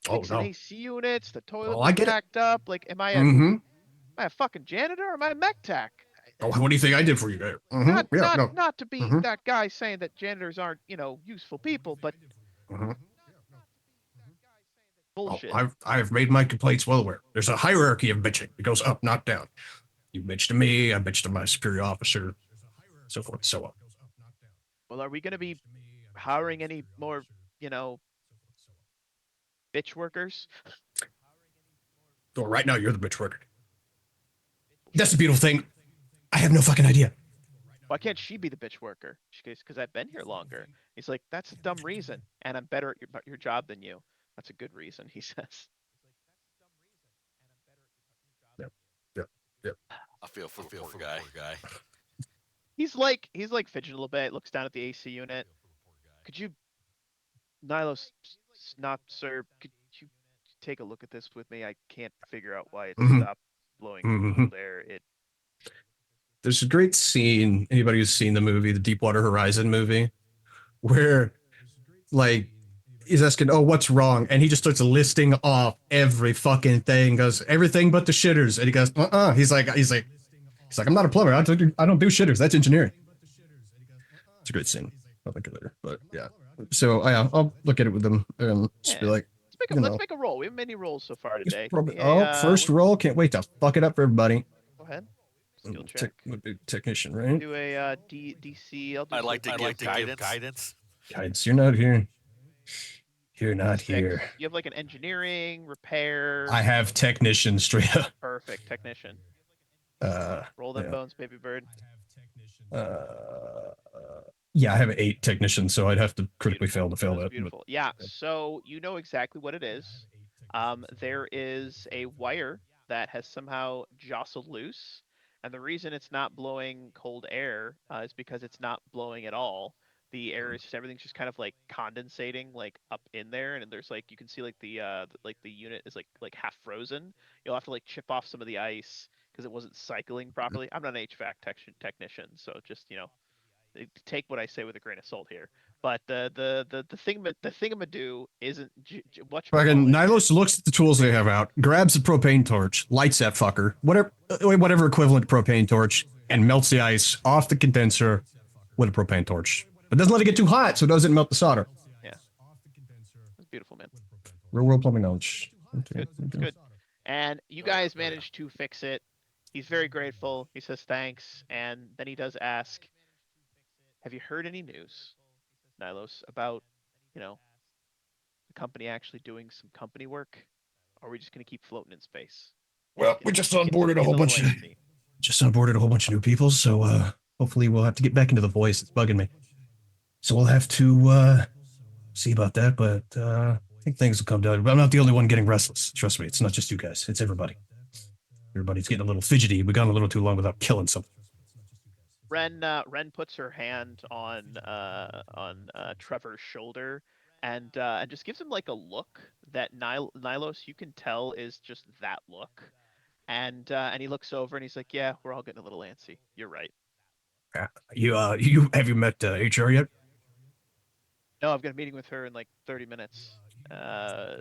Oh Fixing no. AC units. The toilet Oh, I was get it. backed up. Like, Mm-hmm. am I a fucking janitor or am I a mech tech? Oh, what do you think I did for you there? Mm-hmm. Not Yeah. not No. not to be Mm-hmm. that guy saying that janitors aren't, useful people, but Mm-hmm. Oh, bullshit. I've made my complaints well aware. There's a hierarchy of bitching. It goes up, not down. You bitch to me. I bitch to my superior officer. So forth and so on. Well, are we going to be hiring any more, you know, bitch workers? So right now, you're the bitch worker. That's the Bullshit. beautiful thing. I have no fucking idea. Why can't she be the bitch worker? She goes, because I've been here longer. He's like, that's a dumb reason, and I'm better at your job than you. That's a good reason, he says. Yep. Yep. Yep. I feel for the poor guy. He's like fidgeting a little bit, looks down at the AC unit. Could you, Nilos, not sir, could you take a look at this with me? I can't figure out why it Mm-hmm. stopped blowing Mm-hmm. cold air. There's a great scene. Anybody who's seen the movie, the Deepwater Horizon movie, where like he's asking, "Oh, what's wrong?" And he just starts listing off every fucking thing. Goes everything but the shitters, and he goes, He's like, I'm not a plumber. I don't do shitters. That's engineering. It's a great scene. I'll think of it later. But yeah. So yeah, I'll look at it with them and just be Yeah. like, Let's make a roll. We have many rolls so far today. Give probably, me a first roll. Can't wait to fuck it up for everybody. go ahead. Skill check. Technician, right? Do a DC. I'll do I'd like to give guidance. guidance. Guys, you're not here. You're not 6. here. You have like an engineering, repair. I have technician straight up. Perfect technician. Uh, Roll them yeah. bones, baby bird. Yeah, I have 8 technicians, so I'd have to critically fail to fail That's that. beautiful. Yeah, so you know exactly what it is. There is a wire that has somehow jostled loose, and the reason it's not blowing cold air is because it's not blowing at all. The air is just everything's just kind of like condensating like up in there, and there's like you can see like the unit is like half frozen. You'll have to like chip off some of the ice because it wasn't cycling properly. I'm not an HVAC technician, so just take what I say with a grain of salt here. But the thingamadoo isn't Fucking whatchamacallit. Nilos looks at the tools they have out, grabs the propane torch, lights that fucker, whatever equivalent propane torch, and melts the ice off the condenser with a propane torch. But doesn't let it get too hot so it doesn't melt the solder. Yeah, it's beautiful, man. Real world plumbing knowledge. Good, it's good. And you guys managed to fix it. He's very grateful. He says thanks, and then he does ask, "Have you heard any news, Nilos, about the company actually doing some company work? Or are we just gonna keep floating in space?" Well, we just onboarded a whole bunch of new people, so hopefully we'll have to get back into the voice. It's bugging me. So we'll have to see about that, but I think things will come down. I'm not the only one getting restless. Trust me, it's not just you guys. It's everybody. Everybody's getting a little fidgety. We've gone a little too long without killing something. Ren puts her hand on Trevor's shoulder and just gives him like a look that Nilos you can tell is just that look. And he looks over and he's like, "Yeah, we're all getting a little antsy. You're right." You have you met HR yet? No, I've got a meeting with her in like 30 minutes. Uh,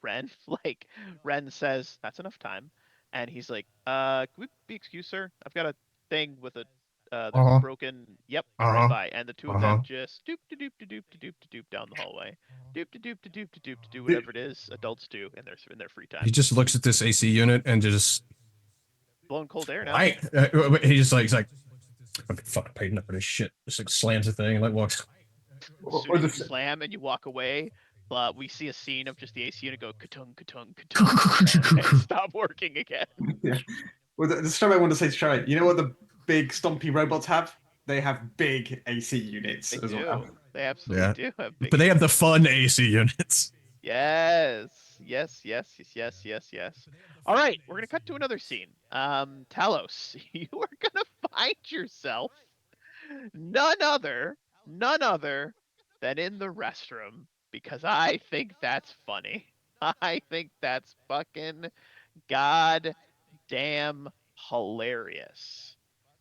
Ren, like, Ren says, that's enough time. And he's like, can we be excused, sir? I've got a thing with Uh there's a huh. broken, yep, be Uh right huh. by. And the two of Uh huh. them just doop to doop to doop to doop to doop down the hallway. Doop to doop to doop to doop to do The- whatever it is adults do in their free He time. just looks at this AC unit and just Blowing cold air now. why? He's like, I'm fucking paid enough for this shit. Just like slams the thing and like walks. As soon or as you the slam and you walk away, we see a scene of just the AC unit go ka-tung, ka-tung, ka-tung, ka-tung, and stop working again. yeah. Well, the story I want to say to Charlie, you know what the big stompy robots have? They have big AC units They as well. do. They absolutely Yeah, do have big but they have the ACs. fun AC units. Yes. Yes, yes, yes, yes, yes, yes. All right, we're gonna cut to another scene. Talos, you are gonna find yourself none other, none other than in the restroom because I think that's funny. I think that's fucking god damn hilarious.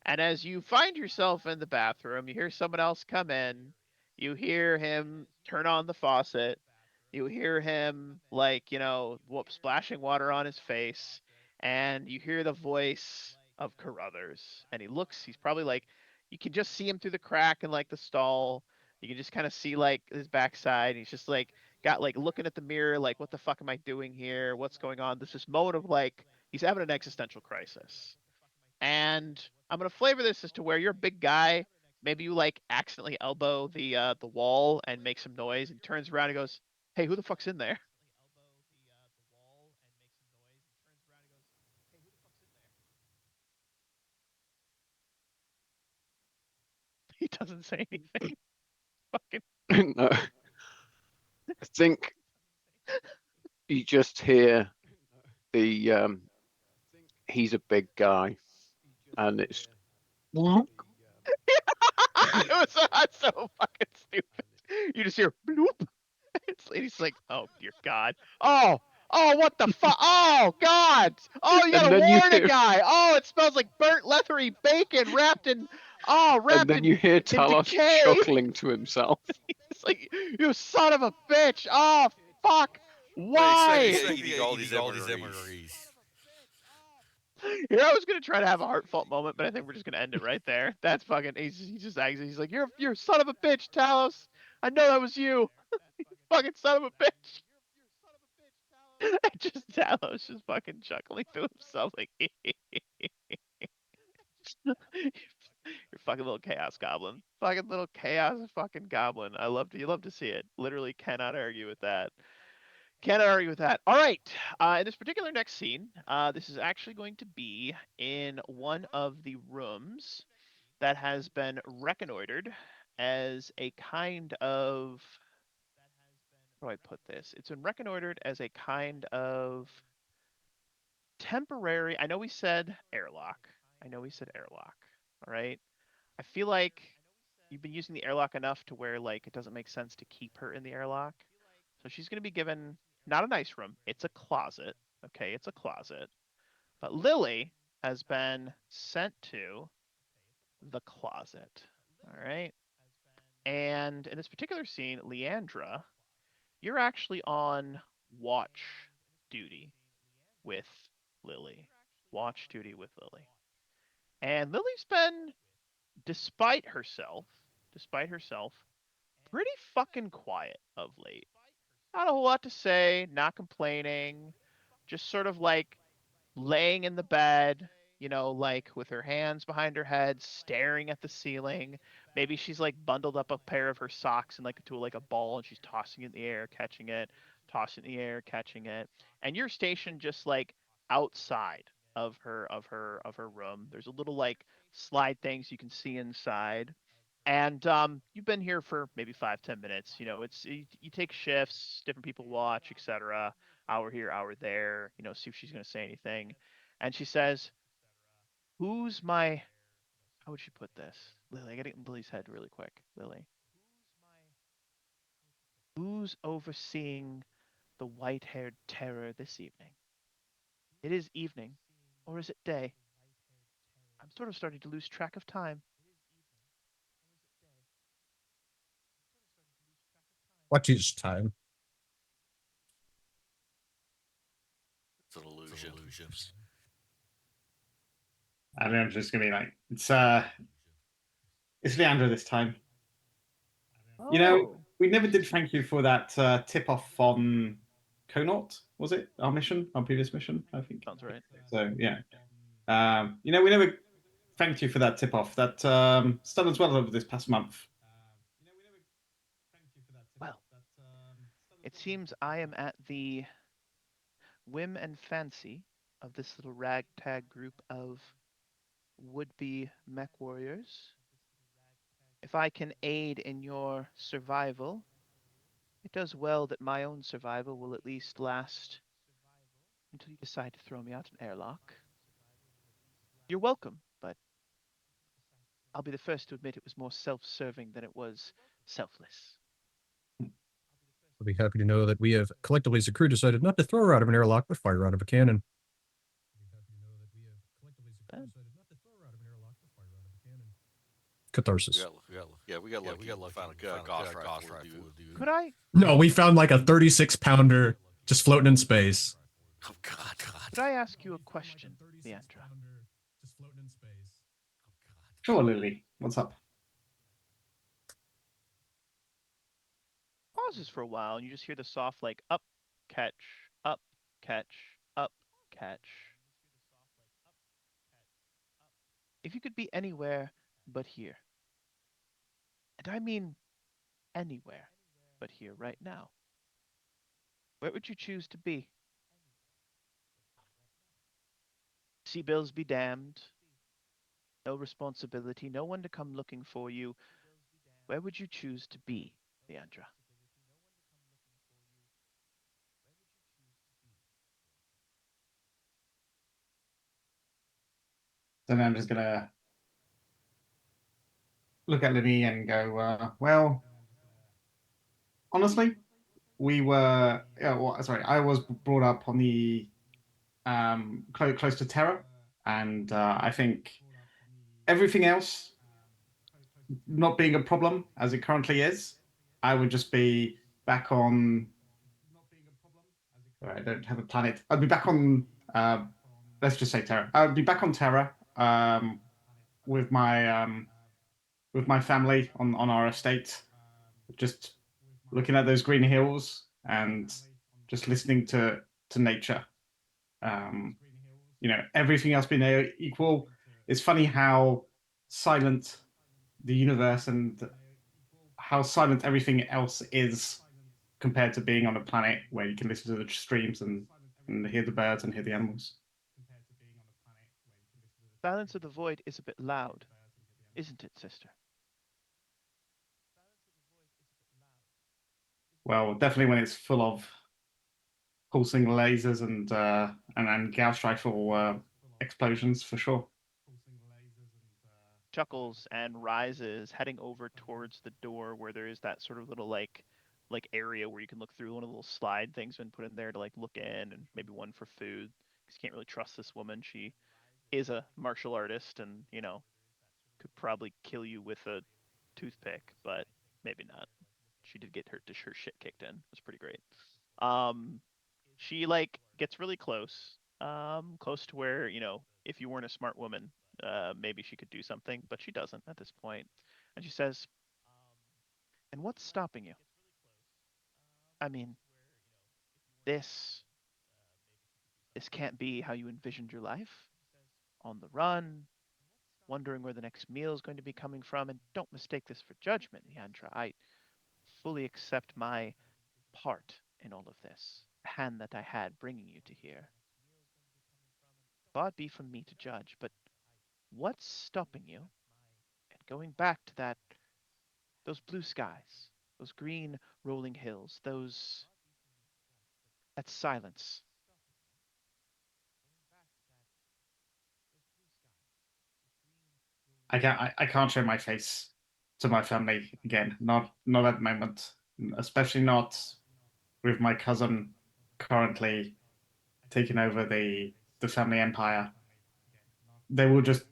And as you find yourself in the bathroom, you hear someone else come in, you hear him turn on the faucet, you hear him, like, splashing water on his face, and you hear the voice of Carruthers. And he's probably like, you can just see him through the crack in like the stall. You can just kind of see like his backside. He's just like, got like looking at the mirror, like, what the fuck am I doing here? What's going on? There's this moment of like, he's having an existential crisis. And I'm gonna flavor this as to where you're a big guy. Maybe you like accidentally elbow the wall and make some noise, and turns around and goes, "Hey, who the fuck's in there?" He doesn't say anything. Fucking No, I think you just hear the he's a big guy, and it's it was that's so fucking stupid. You just hear bloop. He's like, "Oh dear God. Oh, oh, what the fuck? Oh God. Oh, you and gotta then you warn a hear guy. Oh, it smells like burnt leathery bacon wrapped in and wrapped then you hear in Talos decay." chuckling to himself. It's like, you son of a bitch. Oh, fuck. What do you expect Why? me eating all these MREs? Here, I was gonna try to have a heartfelt moment, but I think we're just gonna end it right there. That's fucking. He just acts. He's like, you're a son of a bitch, Talos. I know that was you, fucking son of a bitch. Just Talos just fucking chuckling to himself like, you're fucking little chaos goblin, fucking little chaos fucking goblin. You love to see it. Literally cannot argue with that. Cannot argue with that. All right. In this particular next scene, this is actually going to be in one of the rooms that has been reconnoitered as a kind of. How do I put this? It's been reconnoitered as a kind of temporary. I know we said airlock. I know we said airlock. All right. I feel like you've been using the airlock enough to where like it doesn't make sense to keep her in the airlock. So she's going to be given not a nice room. It's a closet. Okay, it's a closet. But Lily has been sent to the closet. All right. And in this particular scene, Leandra, you're actually on watch duty with Lily. Watch duty with Lily. And Lily's been, despite herself, pretty fucking quiet of late. Not a whole lot to say, not complaining, just sort of like laying in the bed, like with her hands behind her head, staring at the ceiling. Maybe she's like bundled up a pair of her socks and like to like a ball and she's tossing it in the air, catching it, tossing it in the air, catching it. And you're stationed just like outside of her room. There's a little like slide things you can see inside. And you've been here for maybe 5, 10 minutes. You take shifts, different people watch, etc. Hour here, hour there. See if she's going to say anything. And she says, "Who's my? How would she put this, Lily? I got to get in Lily's head really quick. Lily, who's overseeing the white-haired terror this evening? It is evening, or is it day? I'm sort of starting to lose track of time." What is time? It's an illusion. And I'm just gonna be like, it's Leandra this time. You know, Oh, we never did thank you for that tip off on Connaught, was it? Our mission, our previous mission, I think. sounds right. So yeah. We never thanked you for that tip off. That it's done as well over this past month. Well, it seems I am at the whim and fancy of this little ragtag group of would-be mech warriors. If I can aid in your survival, it does well that my own survival will at least last until you decide to throw me out an airlock. You're welcome, but I'll be the first to admit it was more self-serving than it was selfless. I'll be happy to know that we have collectively as a crew decided not to throw her out of an airlock, but fire her out of a cannon. Ben, Catharsis. We got lucky. Found a Gauss rifle, dude. could I No, we found like a 36 pounder just floating in space. Oh God. could I ask you a question, Leandra? Sure, Lily. What's up? Pauses for a while, and you just hear the soft like up, catch, up, catch, up, catch. If you could be anywhere but here, and I mean anywhere but here right now, where would you choose to be? Sea bills be damned. No responsibility, no one to come looking for you. Where would you choose to be, Leandra? Then I'm just gonna look at Lily and go, well, honestly, we were. Well, sorry, I was brought up on the close to Terra, and I think everything else not being a problem as it currently is, I would just be back on. I don't have a planet. I'd be back on. Let's just say Terra. I'd be back on Terra with my family on our estate, just looking at those green hills and just listening to nature. Um, everything else being equal. It's funny how silent the universe and how silent everything else is compared to being on a planet where you can listen to the streams and hear the birds and hear the animals. Silence of the Void is a bit loud, isn't it, sister? Well, definitely when it's full of pulsing lasers and Gauss rifle explosions for sure. Chuckles and rises, heading over towards the door where there is that sort of little like area where you can look through one of the little slide things been put in there to like look in and maybe one for food. Because you can't really trust this woman. She is a martial artist and, could probably kill you with a toothpick, but maybe not. She did get her shit kicked in. It was pretty great. Um, she like gets really close, close to where if you weren't a smart woman, maybe she could do something, but she doesn't at this point. And she says, "And what's stopping you? I mean, this this can't be how you envisioned your life. On the run, wondering where the next meal is going to be coming from. And don't mistake this for judgment, Leandra. I fully accept my part in all of this, the hand that I had bringing you to here. Far be from me to judge, but what's stopping you? And going back to that those blue skies, those green rolling hills, that silence. I can't show my face to my family again. Not at the moment, especially not with my cousin currently taking over the family empire. They will just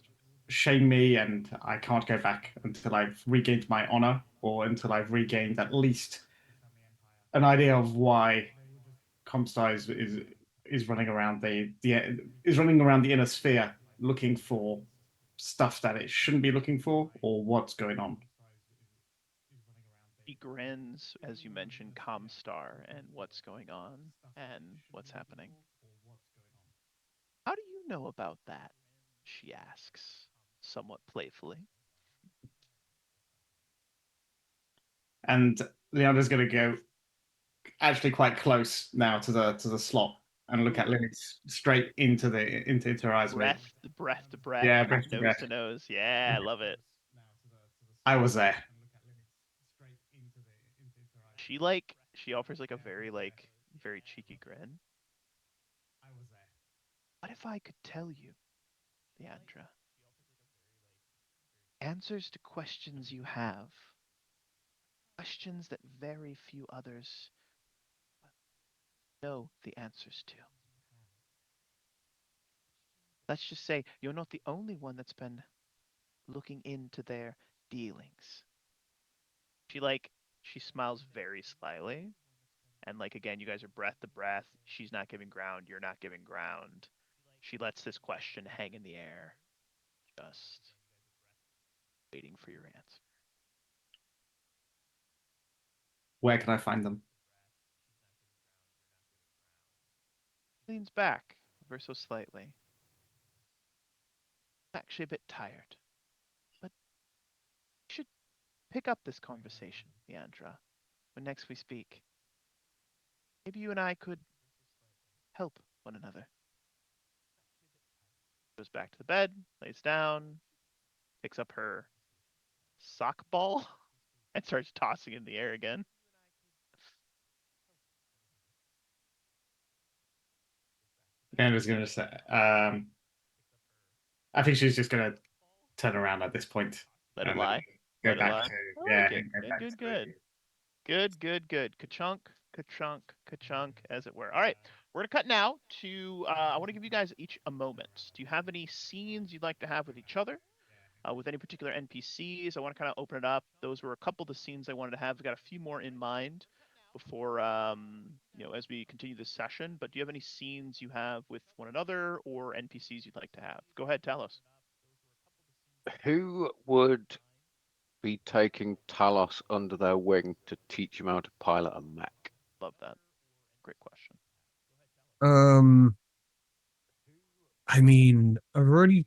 shame me, and I can't go back until I've regained my honor or until I've regained at least an idea of why Comstar is running around the is running around the inner sphere looking for stuff that it shouldn't be looking for or what's going on. He grins as you mention Comstar and what's going on and what's happening. How do you know about that? She asks, somewhat playfully. And Leandra's going to go actually quite close now to the slot and look at Ooh, Lily straight into her eyes. breath to breath, Yeah, breath to nose breath. to nose. Yeah, I love it. I was there. She offers like a very very cheeky grin. What if I could tell you, Leandra? Answers to questions you have. Questions that very few others know the answers to. Let's just say you're not the only one that's been looking into their dealings. She like she smiles very slyly, and like again, you guys are breath to breath. She's not giving ground, you're not giving ground. She lets this question hang in the air, just waiting for your answer. Where can I find them? Leans back ever so slightly. Actually a bit tired, but we should pick up this conversation, Leandra, when next we speak. Maybe you and I could help one another. Goes back to the bed, lays down, picks up her sock ball, and starts tossing it in the air again. Leandra's going to say, I think she's just going to turn around at this point Let it and then lie. go Let it back lie. to, I yeah, like it. and go Good, back good, to the. good. Good, good, good. Ka-chunk, ka-chunk, ka-chunk, as it were. All right, we're gonna cut now to. I want to give you guys each a moment. Do you have any scenes you'd like to have with each other? With any particular NPCs? I want to kind of open it up. Those were a couple of the scenes I wanted to have. I've got a few more in mind before, as we continue this session. But do you have any scenes you have with one another or NPCs you'd like to have? Go ahead, tell us. Who would be taking Talos under their wing to teach him how to pilot a mech? Love that. Great question. Um, I mean, I've already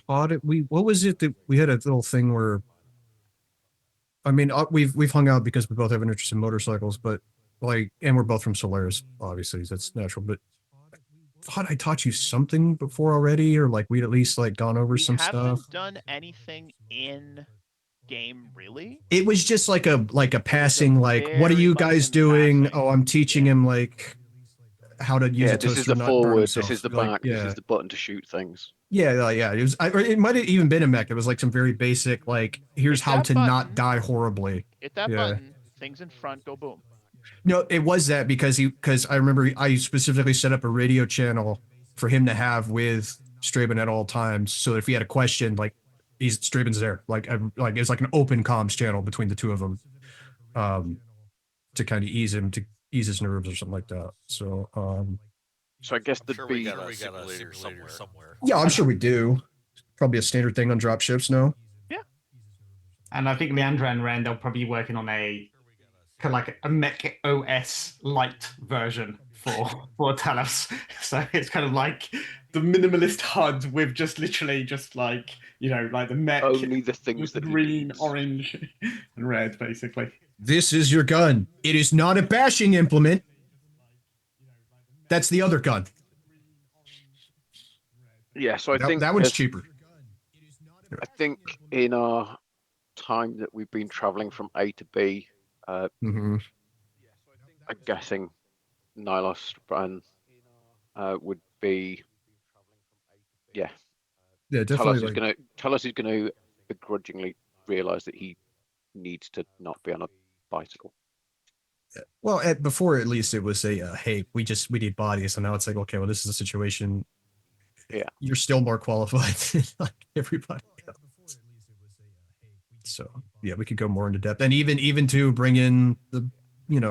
taught it. What was it that we had a little thing where, I mean, we've hung out because we both have an interest in motorcycles, but like, and we're both from Solaris, obviously, that's natural. But I thought I taught you something before already, or like we'd at least like gone over We some stuff. haven't done anything in game really. It was just like a It was passing, like, what are very you much guys in doing? passing. Oh, I'm teaching Yeah. him like how to use Yeah, a this is toaster the and not burn forward, this is himself. the Like, back, this yeah. is the button to shoot things. Yeah. It was. It might have even been a mech. It was like some very basic, like, here's Hit how that to not button. die horribly. Hit that Yeah. button. Things in front go boom. No, it was that because I remember I specifically set up a radio channel for him to have with Straben at all times, so if he had a question, like, Straben's there. Like it's like an open comms channel between the two of them, um, to kind of ease his nerves or something like that. So, So I guess I'm there'd sure we be got a simulator somewhere. yeah, I'm sure we do. Probably a standard thing on drop ships now. Yeah. And I think Leandra and Ren, they'll probably be working on a kind of like a Mech OS light version for Talos. So it's kind of like the minimalist HUD with just literally just like like the mech, only the things just that he green, needs. orange, and red, basically. This is your gun. It is not a bashing implement. That's the other gun. Yeah, so I That think that one's cheaper. I think in our time that we've been traveling from A to B, Mm-hmm. I'm guessing Nylos would be, yeah. Yeah, definitely. Like, Talos is gonna begrudgingly realize that he needs to not be on a bicycle. well, before at least it was a hey, we need bodies, and now it's like, okay, well, this is a situation. Yeah. You're still more qualified than like everybody else. So yeah, we could go more into depth, and even to bring in the,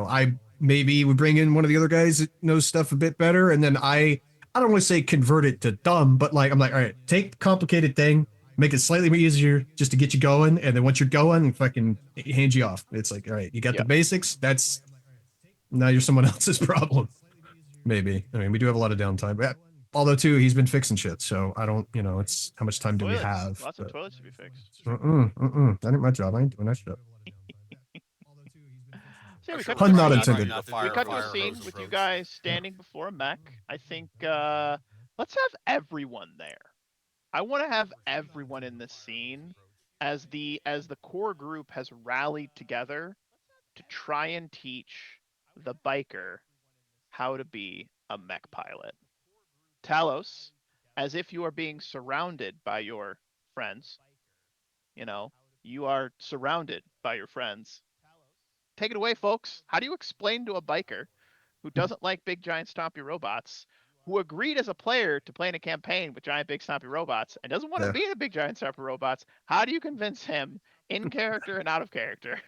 I maybe would bring in one of the other guys that knows stuff a bit better, and then I don't want to say convert it to dumb, but like I'm like, all right, take the complicated thing, make it slightly easier just to get you going, and then once you're going, fucking hand you off. It's like, all right, you got the basics. That's now you're someone else's problem. Maybe. I mean, we do have a lot of downtime, but although too, he's been fixing shit, so I don't, it's how much time do we Toilets, have? lots of toilets to be fixed. That ain't my job. I ain't doing that shit. So yeah, we Sure cut to we're a Pun not trying scene. intended. not to We use cut to a fire scene hose with you approach. guys standing before a mech. I think let's have everyone there. I want to have everyone in this scene as the core group has rallied together to try and teach the biker how to be a mech pilot. Talos, as if you are being surrounded by your friends, you know, you are surrounded by your friends. Take it away, folks. How do you explain to a biker who doesn't like big giant stompy robots, who agreed as a player to play in a campaign with giant big stompy robots and doesn't want to Yeah. be in a big giant stompy robots? How do you convince him in character and out of character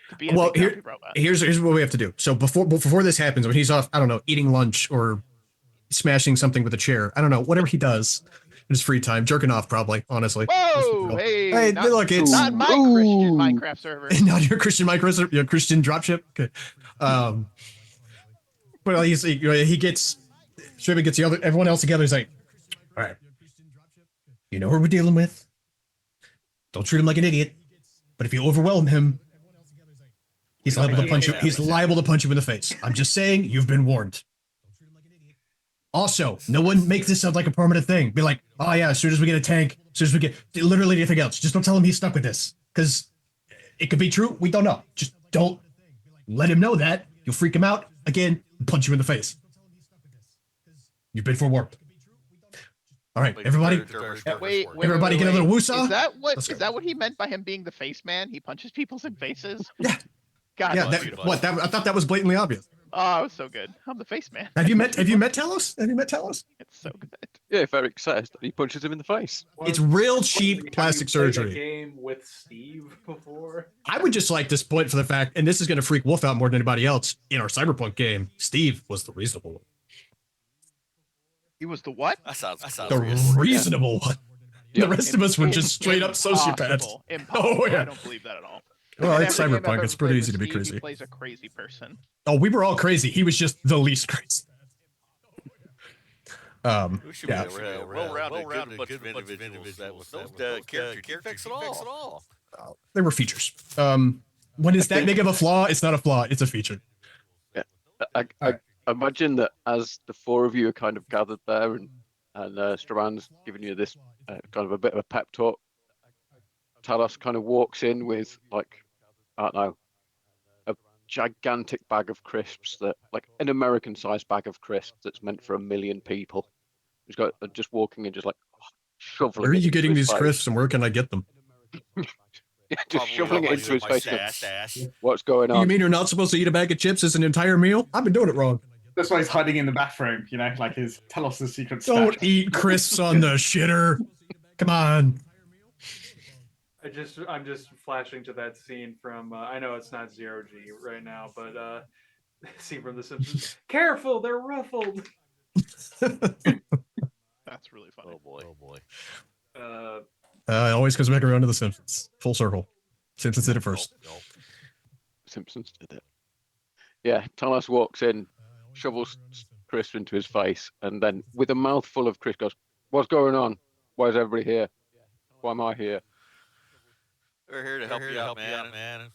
to be in a Well, big stompy robot? here's what we have to do. So before this happens, when he's off, I don't know, eating lunch or smashing something with a chair, I don't know, whatever he does in his free time, jerking off probably, honestly. Whoa, hey, Hey, not look, it's not in my Christian Minecraft server. not your Christian micro, your Christian dropship. Okay. But he gets Shriven gets everyone else together. He's like, all right, you know who we're dealing with. Don't treat him like an idiot. But if you overwhelm him, he's liable to punch you. He's liable to punch you in the face. I'm just saying, you've been warned. Also, no one make this sound like a permanent thing. Be like, oh yeah, as soon as we get a tank, as soon as we get literally anything else, just don't tell him he's stuck with this. Because it could be true. We don't know. Just don't let him know that. You'll freak him out again and punch you in the face. You've been forewarned. All right, everybody. Wait, everybody get a little woosah. Is that what he meant by him being the face man? He punches people in faces? Yeah. God, Yeah, I thought that was blatantly obvious. Oh, it was so good. I'm the face man. Have you met Talos? Have you met Talos? It's so good. Yeah, if Eric says that he punches him in the face. It's real cheap plastic surgery. A game with Steve before. I would just like to point for the fact, and this is going to freak Wolf out more than anybody else. In our Cyberpunk game, Steve was the reasonable one. He was the what? That sounds the reasonable one. The rest of us were just straight up sociopaths. Impossible. Oh yeah, I don't believe that at all. well, In it's every game I've Cyberpunk. ever It's pretty played easy with to be Steve, crazy. He plays a crazy person. Oh, we were all crazy. He was just the least crazy. Yeah. well-rounded, good individuals that was no character defects at all. They were features. When is that big of a flaw? It's not a flaw. It's a feature. Yeah, I imagine that as the four of you are kind of gathered there, and Straban's giving you this kind of a bit of a pep talk. Talos kind of walks in with like, I don't know, a gigantic bag of crisps that, like an American-sized bag of crisps that's meant for 1 million people. He's got just walking and just like shoveling. Where are it you into getting his these face. crisps, and where can I get them? Just shoveling it into his face. What's going on? You mean you're not supposed to eat a bag of chips as an entire meal? I've been doing it wrong. That's why he's hiding in the bathroom, like his Talos' secret Don't stash. eat crisps on the shitter. Come on. I'm just flashing to that scene from I know it's not 0G right now, but scene from The Simpsons. Careful, they're ruffled. That's really funny. Oh boy. It always comes back around to the Simpsons. Full circle. Simpsons did it first. Simpsons did it. Yeah, Talos walks in, shovels crisp into his face, and then with a mouthful of crisp goes, "What's going on? Why is everybody here? Why am I here?" We're here to help you out, man.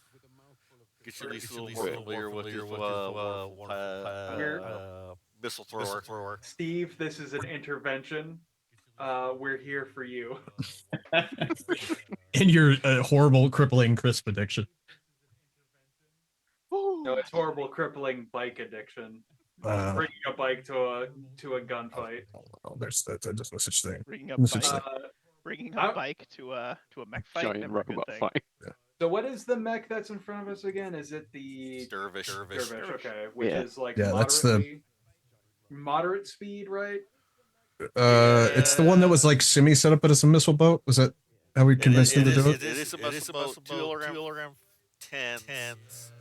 Get you at least a little more familiar with missile thrower. Steve, this is an intervention. we're here for you. And your horrible, crippling crisp addiction. No, it's horrible, crippling bike addiction. Bringing a bike to a gunfight. There's no such thing. Bringing a No such bike, thing. bringing a I- bike to a mech fight, Giant never a good robot thing. fight. So what is the mech that's in front of us again? Is it the Dervish. Dervish? Okay, which Yeah. is like Yeah, that's the- moderate speed, right? It's the one that was like Simi set up as a missile boat. Was that how we convinced him to do it? It is a muscle boat, 2 kilogram 10s,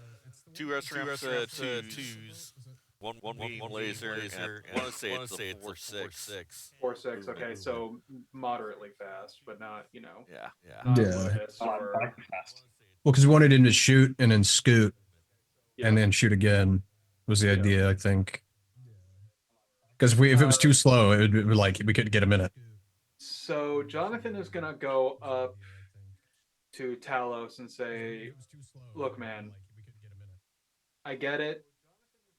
2 restaurants 2s, one medium laser, and I want to say it's a 4.6. 4.6. Okay, so moderately fast, but not Yeah. not Yeah. Lotus or Fast. Well, because we wanted him to shoot and then scoot yeah. and then shoot again was the Yeah. idea, I think. Because if it was too slow, it would be like we couldn't get him in it. So Jonathan is gonna go up to Talos and say, "Look, man, I get it.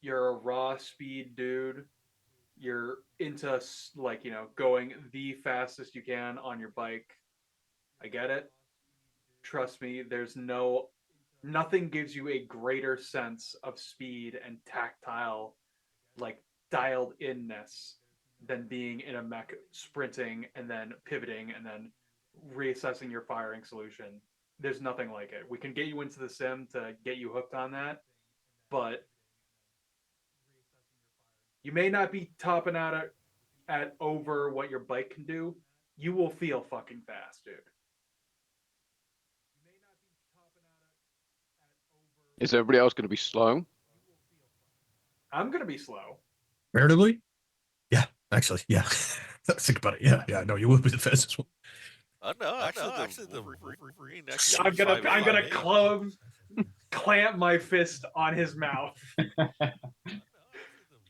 You're a raw speed dude. You're into going the fastest you can on your bike. I get it. Trust me, nothing gives you a greater sense of speed and tactile, like dialed inness than being in a mech sprinting and then pivoting and then reassessing your firing solution. There's nothing like it. We can get you into the sim to get you hooked on that, but you may not be topping out at over what your bike can do. You will feel fucking fast, dude. Is everybody else going to be slow? I'm gonna be slow. Comparatively? Yeah, actually, yeah. Think about it. Yeah, no, you will be the fastest one. No, actually, the Wolverine actually I'm gonna 5'8". clamp my fist on his mouth.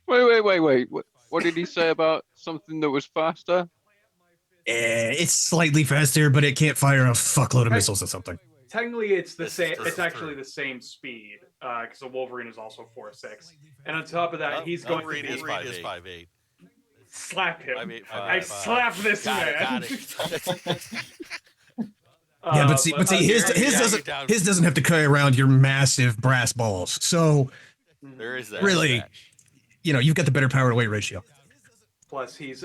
Wait. What did he say about something that was faster? It's slightly faster, but it can't fire a fuckload of missiles or something. Technically, it's the This same. is It's actually true. the same speed because the Wolverine is also 4.6, and on top of that, he's going Wolverine to is 5'8". slap him. 5'8", I slap this man. Got it. Yeah, but see, his doesn't have to carry around your massive brass balls. So There is that. really, you've got the better power to weight ratio. Plus, he's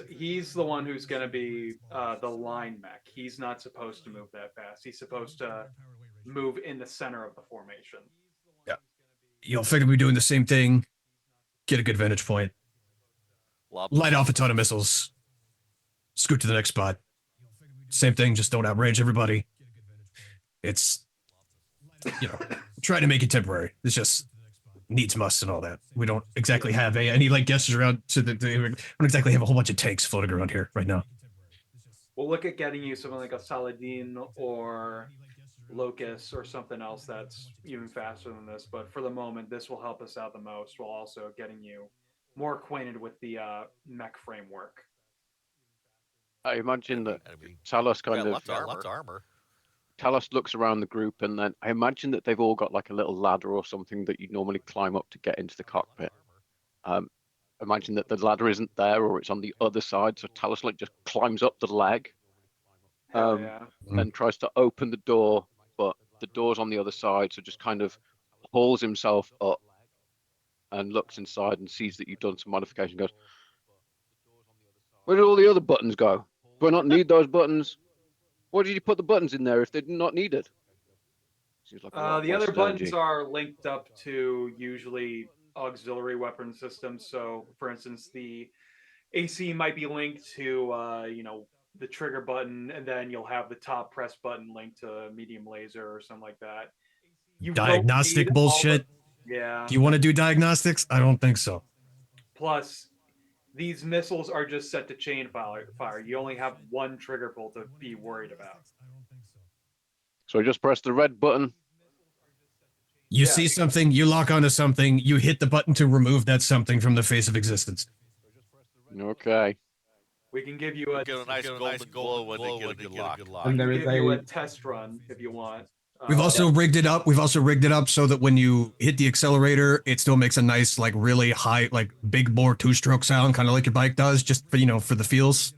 the one who's going to be the line mech. He's not supposed to move that fast. He's supposed to move in the center of the formation. Yeah, you'll figure we're doing the same thing. Get a good vantage point. Light off a ton of missiles. Scoot to the next spot. Same thing, just don't outrage everybody. It's, try to make it temporary. It's just needs must and all that. We don't exactly have any like gestures around we don't exactly have a whole bunch of tanks floating around here right now. We'll look at getting you something like a Saladin or Locust or something else that's even faster than this. But for the moment, this will help us out the most while also getting you more acquainted with the mech framework. I imagine that Talos kind of armor. Talos looks around the group, and then I imagine that they've all got like a little ladder or something that you normally climb up to get into the cockpit. Imagine that the ladder isn't there, or it's on the other side, so Talos like just climbs up the leg, and tries to open the door, but the door's on the other side, so just kind of hauls himself up and looks inside and sees that you've done some modification. Goes, where did all the other buttons go? Do I not need those buttons? Why did you put the buttons in there if they're not needed? Like the other buttons are linked up to usually auxiliary weapon systems. So, for instance, the AC might be linked to the trigger button, and then you'll have the top press button linked to medium laser or something like that. Diagnostic bullshit. Yeah. Do you want to do diagnostics? I don't think so. Plus, these missiles are just set to chain fire. You only have one trigger pull to be worried about. So I just press the red button. You see something, you lock onto something, you hit the button to remove that something from the face of existence. Okay. We can give you a nice golden glow when they get a good lock. And there give is you a a test run if you want. We've also rigged it up. We've also rigged it up so that when you hit the accelerator, it still makes a nice, like really high, like big bore two-stroke sound, kind of like your bike does, just for for the feels.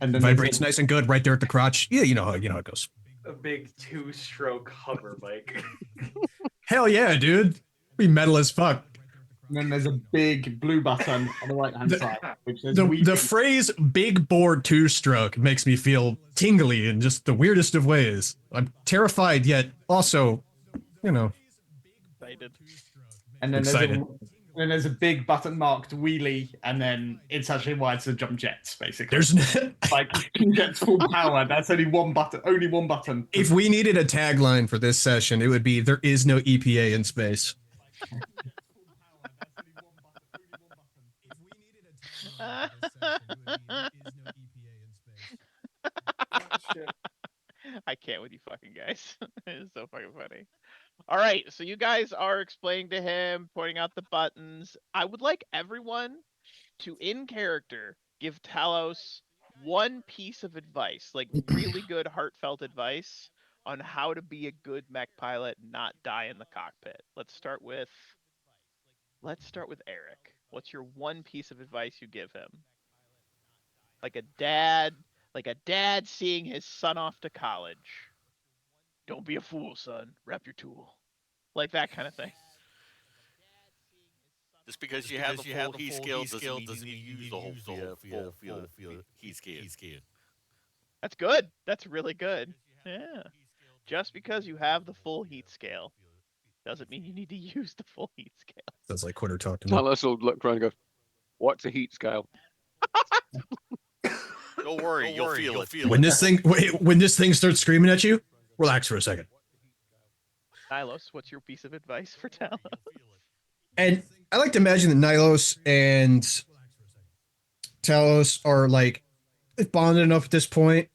And then Vibrates nice and good right there at the crotch. Yeah, you know how it goes. A big 2-stroke hover bike. Hell yeah, dude. Be metal as fuck. And then there's a big blue button on the right hand The- side, which says The phrase "big board two stroke" makes me feel tingly in just the weirdest of ways. I'm terrified, yet also, Excited. And then excited. there's a big button marked wheelie, and then it's actually why it's a jump jets, basically. There's like jets full power. That's only one button. Only one button. if we needed a tagline for this session, it would be "There is no EPA in space." Shit. I can't with you fucking guys. It is so fucking funny. All right, so you guys are explaining to him, pointing out the buttons. I would like everyone to, in character, give Talos one piece of advice, like really good, heartfelt advice on how to be a good mech pilot, and not die in the cockpit. Let's start with Eric. What's your one piece of advice you give him? Like a dad seeing his son off to college. Don't be a fool, son. Rep your tool. Like that kind of thing. Just because you have the full heat scale doesn't mean you need to use the whole full heat scale. That's good. That's really good. Yeah. Just because you have the full heat scale doesn't mean you need to use the full heat scale. That's like quitter talk to me. Talos will look around and go, "What's a heat scale?" Don't worry, you'll feel it. When this thing starts screaming at you, relax for a second. Nilos, what's your piece of advice for Talos? And I like to imagine that Nilos and Talos are like bonded enough at this point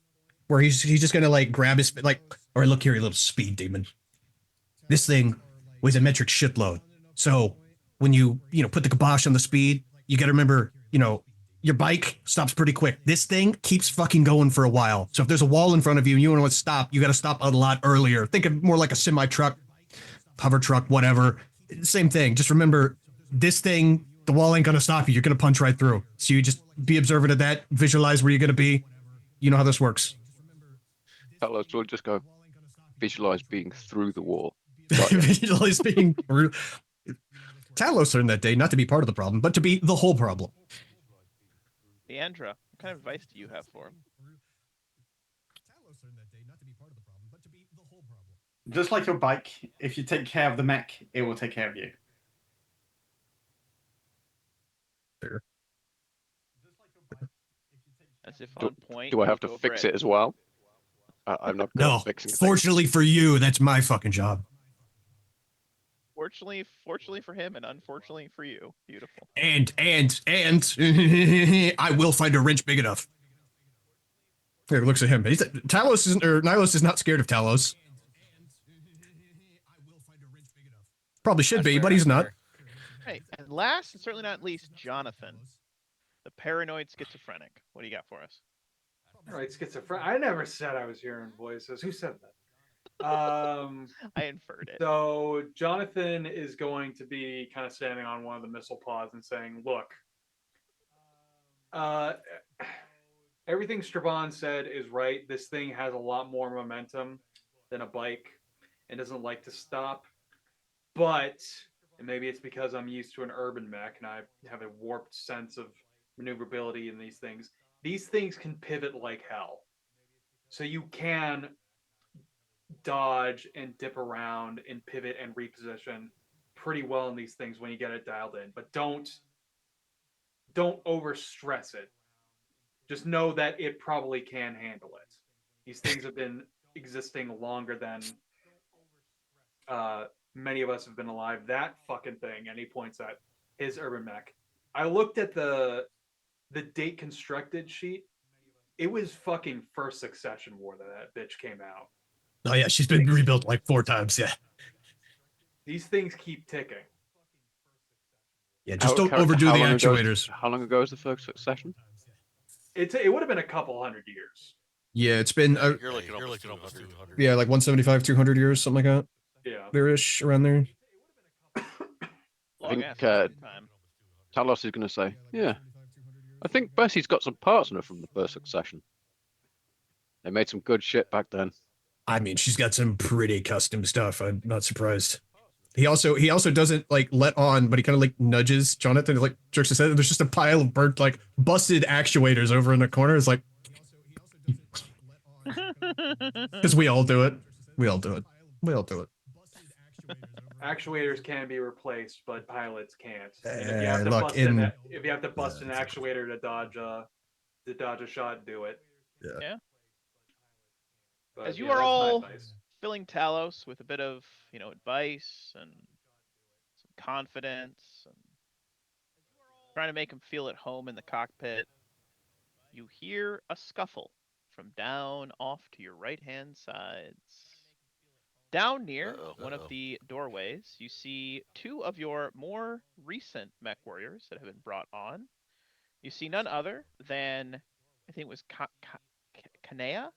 where he's just gonna like grab his like, all right, look here, you little speed demon. This thing weighs a metric shitload. So when you put the kibosh on the speed, you gotta remember, your bike stops pretty quick. This thing keeps fucking going for a while. So if there's a wall in front of you and you want to stop, you gotta stop a lot earlier. Think of more like a semi truck, hover truck, whatever. Same thing. Just remember, this thing, the wall ain't gonna stop you. You're gonna punch right through. So you just be observant of that. Visualize where you're gonna be. You know how this works. Talos will just go, "Visualize being through the wall." Visualize being through. Talos learned that day not to be part of the problem, but to be the whole problem. Leandra, what kind of advice do you have for him? Just like your bike, if you take care of the mech, it will take care of you. Fair. As if on point. Do I have to go over fix it as well? I'm not good No. at fixing things. Fortunately for you, that's my fucking job. Fortunately for him, and unfortunately for you. Beautiful. And I will find a wrench big enough. Here, looks at him. Nilos is not scared of Talos. Probably should be, but he's not. Right, and last and certainly not least, Jonathan, the paranoid schizophrenic. What do you got for us? All right, schizophrenic. I never said I was hearing voices. Who said that? I inferred it. So Jonathan is going to be kind of standing on one of the missile pods and saying, "Look, everything Straban said is right. This thing has a lot more momentum than a bike and doesn't like to stop. But, and maybe it's because I'm used to an urban mech and I have a warped sense of maneuverability in these things. These things can pivot like hell. So you can dodge and dip around and pivot and reposition pretty well in these things when you get it dialed in. But don't overstress it. Just know that it probably can handle it. These things have been existing longer than many of us have been alive. That fucking thing," and he points at his urban mech. I looked at the date constructed sheet. It was fucking first Succession War that bitch came out. Oh yeah, she's been rebuilt like 4 times. Yeah. These things keep ticking. Yeah, just don't overdo the actuators. How long ago was the first Succession? It would have been a couple hundred years. Yeah, it's been You're looking almost 200. yeah, like 175, 200 years, something like that. Yeah. There-ish, around there. I think Long-ass time. Talos is going to say, "Yeah, I think Bessie's got some parts in her from the first Succession." They made some good shit back then. I mean, she's got some pretty custom stuff. I'm not surprised. He also doesn't like let on, but he kind of like nudges Jonathan, like jerks his head. And there's just a pile of burnt, like busted actuators over in the corner. It's like because we all do it. We all do it. We all do it. Actuators can be replaced, but pilots can't. And if you have to Look bust an in. if you have to bust an actuator to dodge a shot, do it. Yeah. Yeah. But As you yeah, are that's my all advice. filling Talos with a bit of, advice and some confidence and trying to make him feel at home in the cockpit, you hear a scuffle from down off to your right hand sides. Down near Uh-oh. one of the doorways, you see two of your more recent mech warriors that have been brought on. You see none other than, I think it was Kanea.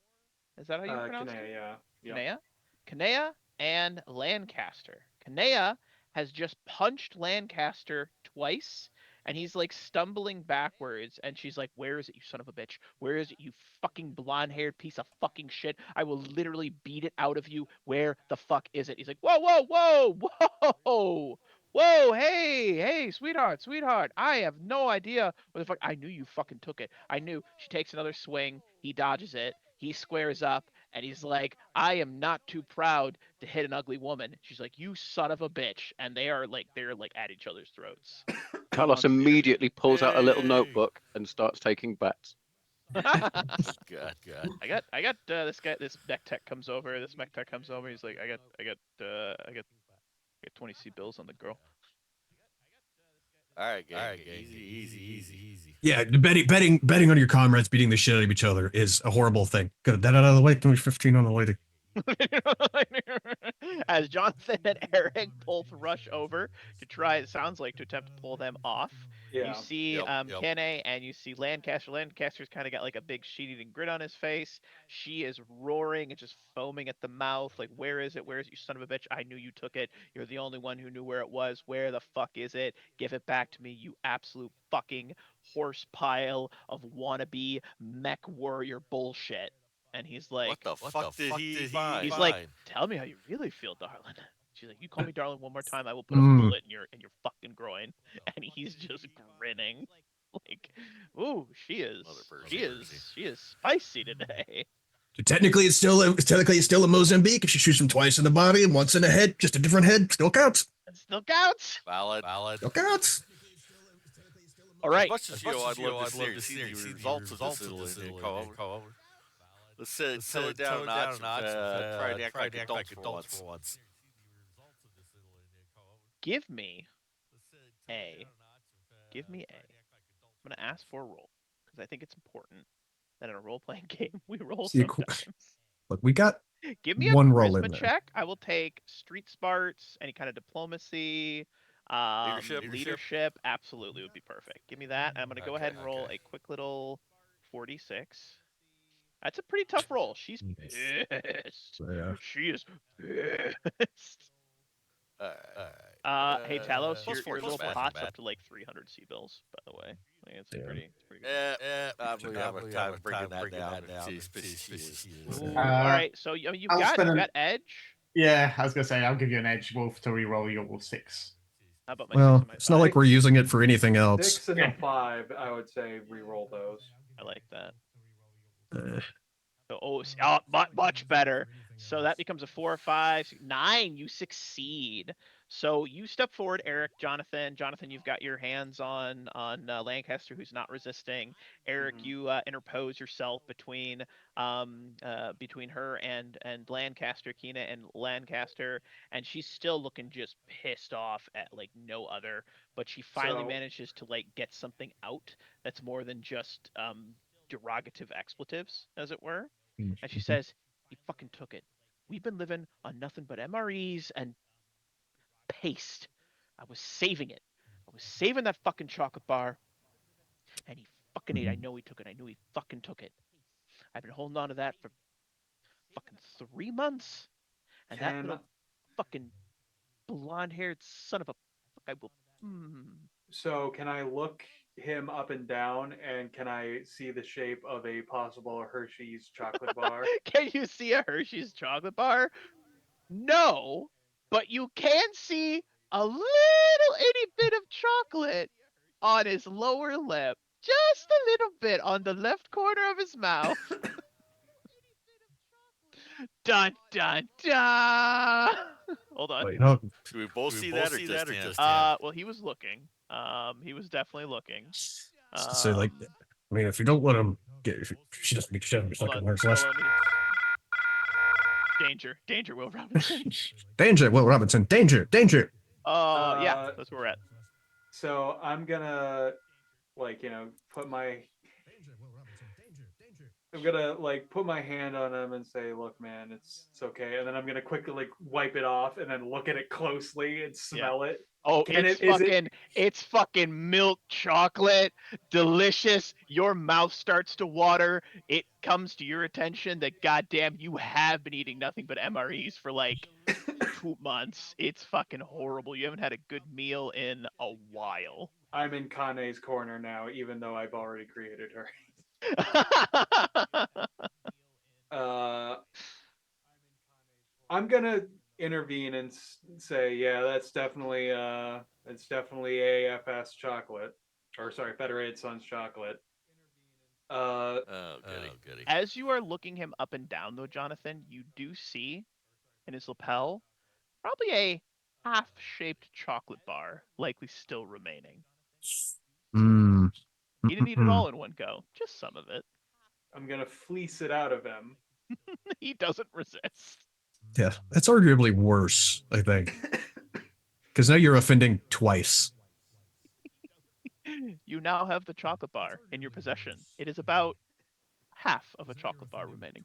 Is that how you pronounced Kanea, it? yeah. Yep. Kanea? Kanea and Lancaster. Kanea has just punched Lancaster twice, and he's like stumbling backwards, and she's like, "Where is it, you son of a bitch? Where is it, you fucking blonde haired piece of fucking shit? I will literally beat it out of you. Where the fuck is it?" He's like, "Whoa, whoa, whoa, whoa! Whoa, hey, hey, sweetheart, sweetheart. I have no idea where the fuck. I knew you fucking took it. I knew." She takes another swing. He dodges it. He squares up and he's like, "I am not too proud to hit an ugly woman." She's like, "You son of a bitch." And they're like at each other's throats. Talos immediately pulls out a little Yay! notebook and starts taking bets. Oh God, God. I got this mech tech comes over. This mech tech comes over. He's like, I got 20 C bills on the girl. All right, gang. Easy, easy, easy. Yeah, betting on your comrades beating the shit out of each other is a horrible thing. Get that out of the way. Give me 15 on the lady. As Jonathan and Eric both rush over to try, it sounds like, to attempt to pull them off, you Yeah. see Yep. Kene and you see Lancaster. Lancaster's kind of got like a big shit-eating grin on his face. She is roaring and just foaming at the mouth, like, "Where is it? Where is it, you son of a bitch? I knew you took it. You're the only one who knew where it was. Where the fuck is it? Give it back to me, you absolute fucking horse pile of wannabe mech warrior bullshit." And he's What like, the fuck did he find? He's like, "Tell me how you really feel, darling." She's like, "You call me darling one more time, I will put a Mm. bullet in your fucking groin." And he's just grinning, like, "Ooh, Mother she is spicy today." So technically it's still a Mozambique. If she shoots him twice in the body and once in the head, just a different head, still counts. It still counts. Valid. Still counts. All As right, much as I'd love to see the results of this little call. Let's tone it down a notch. Try to act like adults for once. give me a, give me a. I'm gonna ask for a roll because I think it's important that in a role playing game we roll See, sometimes. look, we got Give me a one roll in charisma there. check. I will take street smarts, any kind of diplomacy, leadership. Absolutely would be perfect. Give me that. I'm gonna go ahead and roll a quick little 46. That's a pretty tough roll. She's Nice. pissed. So, yeah. She is pissed. Hey Talos, Plus your four little plus pot's bad. up to like 300 C bills, by the way. I think it's Yeah. pretty good. I believe I have time breaking that down. See, Ooh, all Uh, right. So you've I'll got spend you've an got edge. Yeah, I was gonna say I'll give you an edge, Wolf, to re-roll your 6. How about my six Well, and my it's not five? like we're using it for anything else. 6 and Yeah. a 5, I would say re-roll those. I like that. Uh, So, much better. So that becomes a 4, 5, 9. You succeed. So you step forward, Eric, Jonathan. Jonathan, you've got your hands on Lancaster, who's not resisting. Eric, Mhm. you interpose yourself between her and Lancaster, Kina and Lancaster, and she's still looking just pissed off at like no other. But she finally So, manages to like get something out that's more than just derogative expletives, as it were. And she says, "He fucking took it. We've been living on nothing but MREs and paste. I was saving it. I was saving that fucking chocolate bar, and he fucking ate. I know he took it. I knew he fucking took it. I've been holding on to that for fucking 3 months, and that can little fucking blonde-haired son of a fuck. I will. so can I look him up and down, and can I see the shape of a possible Hershey's chocolate bar? Can you see a Hershey's chocolate bar? No, but you can see a little itty bit of chocolate on his lower lip. Just a little bit on the left corner of his mouth. Dun dun dun. Hold on. Wait, no. Do we both see that or just him? Well, he was looking. He was definitely looking. So like, I mean, if you don't let him get, if she doesn't get shit, I'm just Hold not on. gonna learn less. Hold on. Danger, danger, Will Robinson. Danger, Will Robinson. Danger, danger. Yeah, that's where we're at. So I'm gonna put my I'm gonna put my hand on him and say, "Look, man, it's okay." And then I'm gonna quickly wipe it off and then look at it closely and smell it. Oh, Can it? Is it? it's fucking milk chocolate, delicious. Your mouth starts to water. It comes to your attention that goddamn you have been eating nothing but MREs for like 2 months. It's fucking horrible. You haven't had a good meal in a while. I'm in Kane's corner now, even though I've already created her. uh, I'm gonna intervene and say, yeah, that's definitely AFS chocolate, or sorry, Federated Sons chocolate. Oh, goody. As you are looking him up and down, though, Jonathan, you do see in his lapel probably a half-shaped chocolate bar, likely still remaining. Hmm. He didn't eat it all in one go, just some of it. I'm gonna fleece it out of him. He doesn't resist. Yeah, that's arguably worse, I think, because now you're offending twice. You now have the chocolate bar in your possession. It is about half of a chocolate bar remaining.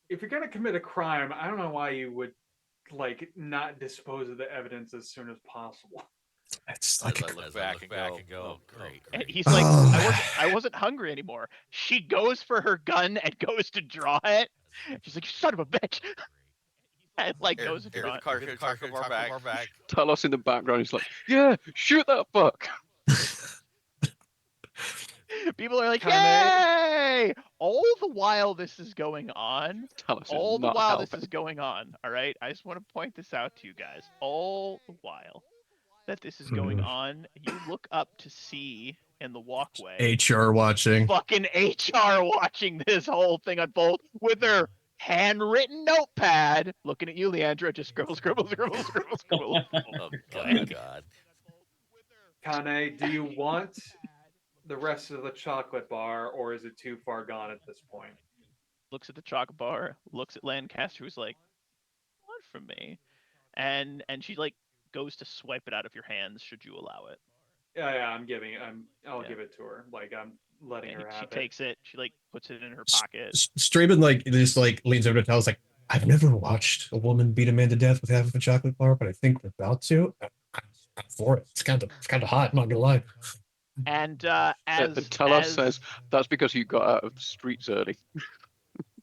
If you're gonna commit a crime, I don't know why you would not dispose of the evidence as soon as possible. It's As like I look back and go, oh, great. And he's like, I wasn't hungry anymore. She goes for her gun and goes to draw it. She's like, you son of a bitch. And goes to draw Here's the chocolate bar back. Talos in the background is like, yeah, shoot that fuck. People are like, Kane. yay! All the while this is going on, Talos all is the not while helping. this is going on, all right? I just want to point this out to you guys. All the while that this is going on, you look up to see in the walkway HR watching. fucking HR watching this whole thing unfold with their handwritten notepad, looking at you, Leandra, just scribble, scribble, scribble, scribble, scribble. Oh, God. Kane, do you want the rest of the chocolate bar, or is it too far gone at this point? Looks at the chocolate bar, looks at Lancaster, who's like, "What from me?" And she goes to swipe it out of your hands. Should you allow it? Yeah, I'll give it to her. I'm letting her She have it. takes it. She puts it in her pocket. Straven just leans over to Talos like, I've never watched a woman beat a man to death with half of a chocolate bar, but I think we're about to. I'm for it. It's kind of hot. I'm not gonna lie. And Talos says that's because you got out of the streets early.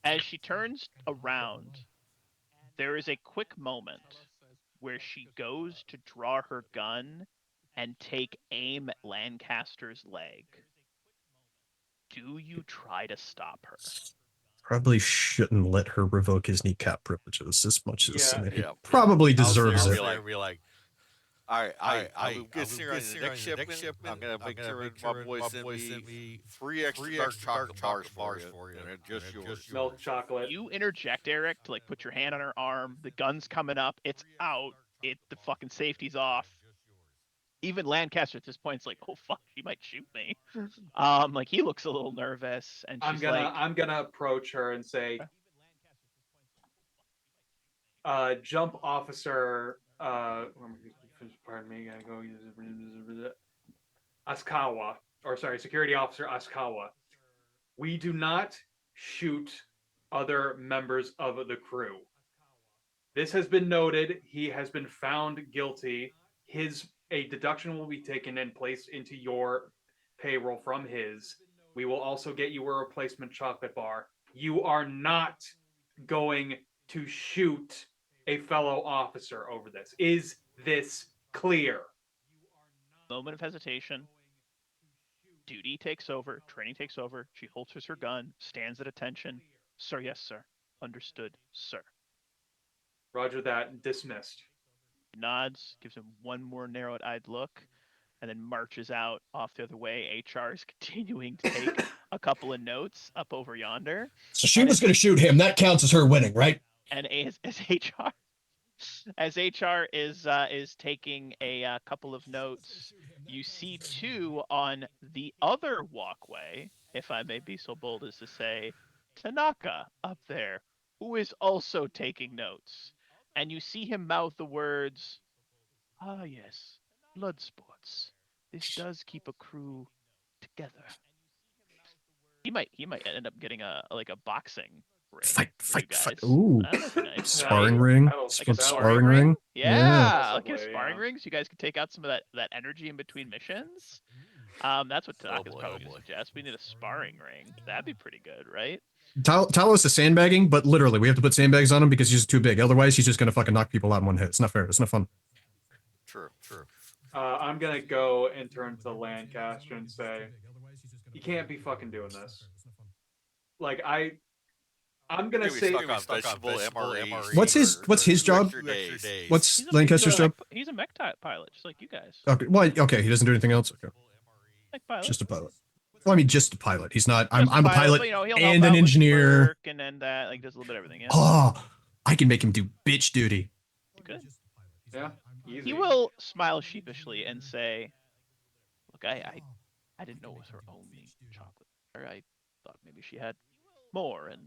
as she turns around, there is a quick moment where she goes to draw her gun and take aim at Lancaster's leg. Do you try to stop her? Probably shouldn't let her revoke his kneecap privileges as much as he Yeah. probably deserves it. I'll be like, all right, I'll get here on the next shipment. I'm gonna make sure my boy sent me 3 extra dark chocolate bars for you, and it's just yours. Milk chocolate. You interject, Eric, to put your hand on her arm. The gun's coming up. It's out. The fucking safety's off. Even Lancaster at this point is like, oh fuck, she might shoot me. He looks a little nervous, and she's I'm gonna approach her and say, jump officer, pardon me, gotta go. Asukawa, or sorry, security officer Asukawa. We do not shoot other members of the crew. This has been noted. He has been found guilty. A deduction will be taken and placed into your payroll from his. We will also get you a replacement chocolate bar. You are not going to shoot a fellow officer over this. Is this clear. Moment of hesitation. Duty takes over. Training takes over. She holsters her gun, stands at attention. Sir, yes, sir. Understood, sir. Roger that. Dismissed. Nods, gives him one more narrowed-eyed look, and then marches out off the other way. HR is continuing to take a couple of notes up over yonder. So she And was as, going to shoot him. That counts as her winning, right? and as HR is taking a couple of notes, you see two on the other walkway, if I may be so bold as to say, Tanaka up there, who is also taking notes. And you see him mouth the words, "Ah, yes, blood sports. This does keep a crew together." He might end up getting a like a boxing ring Fight, for you fight, fight. guys. Ooh. That might be nice, Sparring right? ring. Like a Sparring sparring ring? ring. Yeah, like a Possibly, sparring yeah. ring, so you guys can take out some of that energy in between missions. That's what Tanaka's probably going to suggest. We need a sparring ring. That'd be pretty good, right? Talos is sandbagging, but literally, we have to put sandbags on him because he's too big. Otherwise, he's just going to fucking knock people out in one hit. It's not fair. It's not fun. True. I'm gonna go and turn to Lancaster and say, "You can't be fucking doing this." Like I'm gonna say, Stuck on vegetable MRE. What's his job? What's Lancaster's job? He's a mech pilot, just like you guys. Okay, well, okay, he doesn't do anything else. Okay, Mech pilot. just a pilot. Well, I mean, just a pilot. He's not. Just I'm a pilot but, he'll and help an out with engineer. work and then that, like, does a little bit of everything. Yeah. Oh, I can make him do bitch duty. You could. yeah, easy. He will smile sheepishly and say, "Look, I didn't know it was her only chocolate. Or I thought maybe she had more, and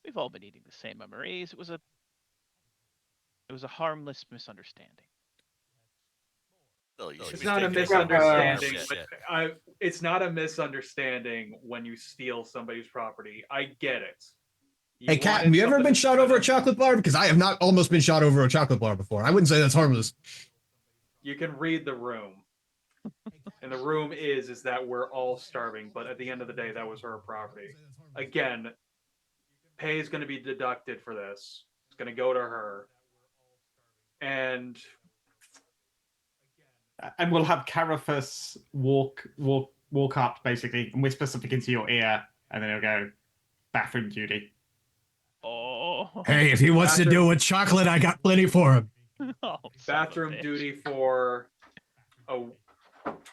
we've all been eating the same MREs. It was a harmless misunderstanding." It's not a misunderstanding. It's not a misunderstanding when you steal somebody's property. I get it. Hey, Cat, have you ever been shot over a chocolate bar? Because I have not almost been shot over a chocolate bar before. I wouldn't say that's harmless. You can read the room. And the room is that we're all starving, but at the end of the day, that was her property. Again, pay is going to be deducted for this. It's going to go to her. And we'll have Carathas walk up basically and whisper something into your ear, and then he'll go bathroom duty. Oh. Hey, if he wants to do with chocolate, I got plenty for him. Oh, bathroom duty for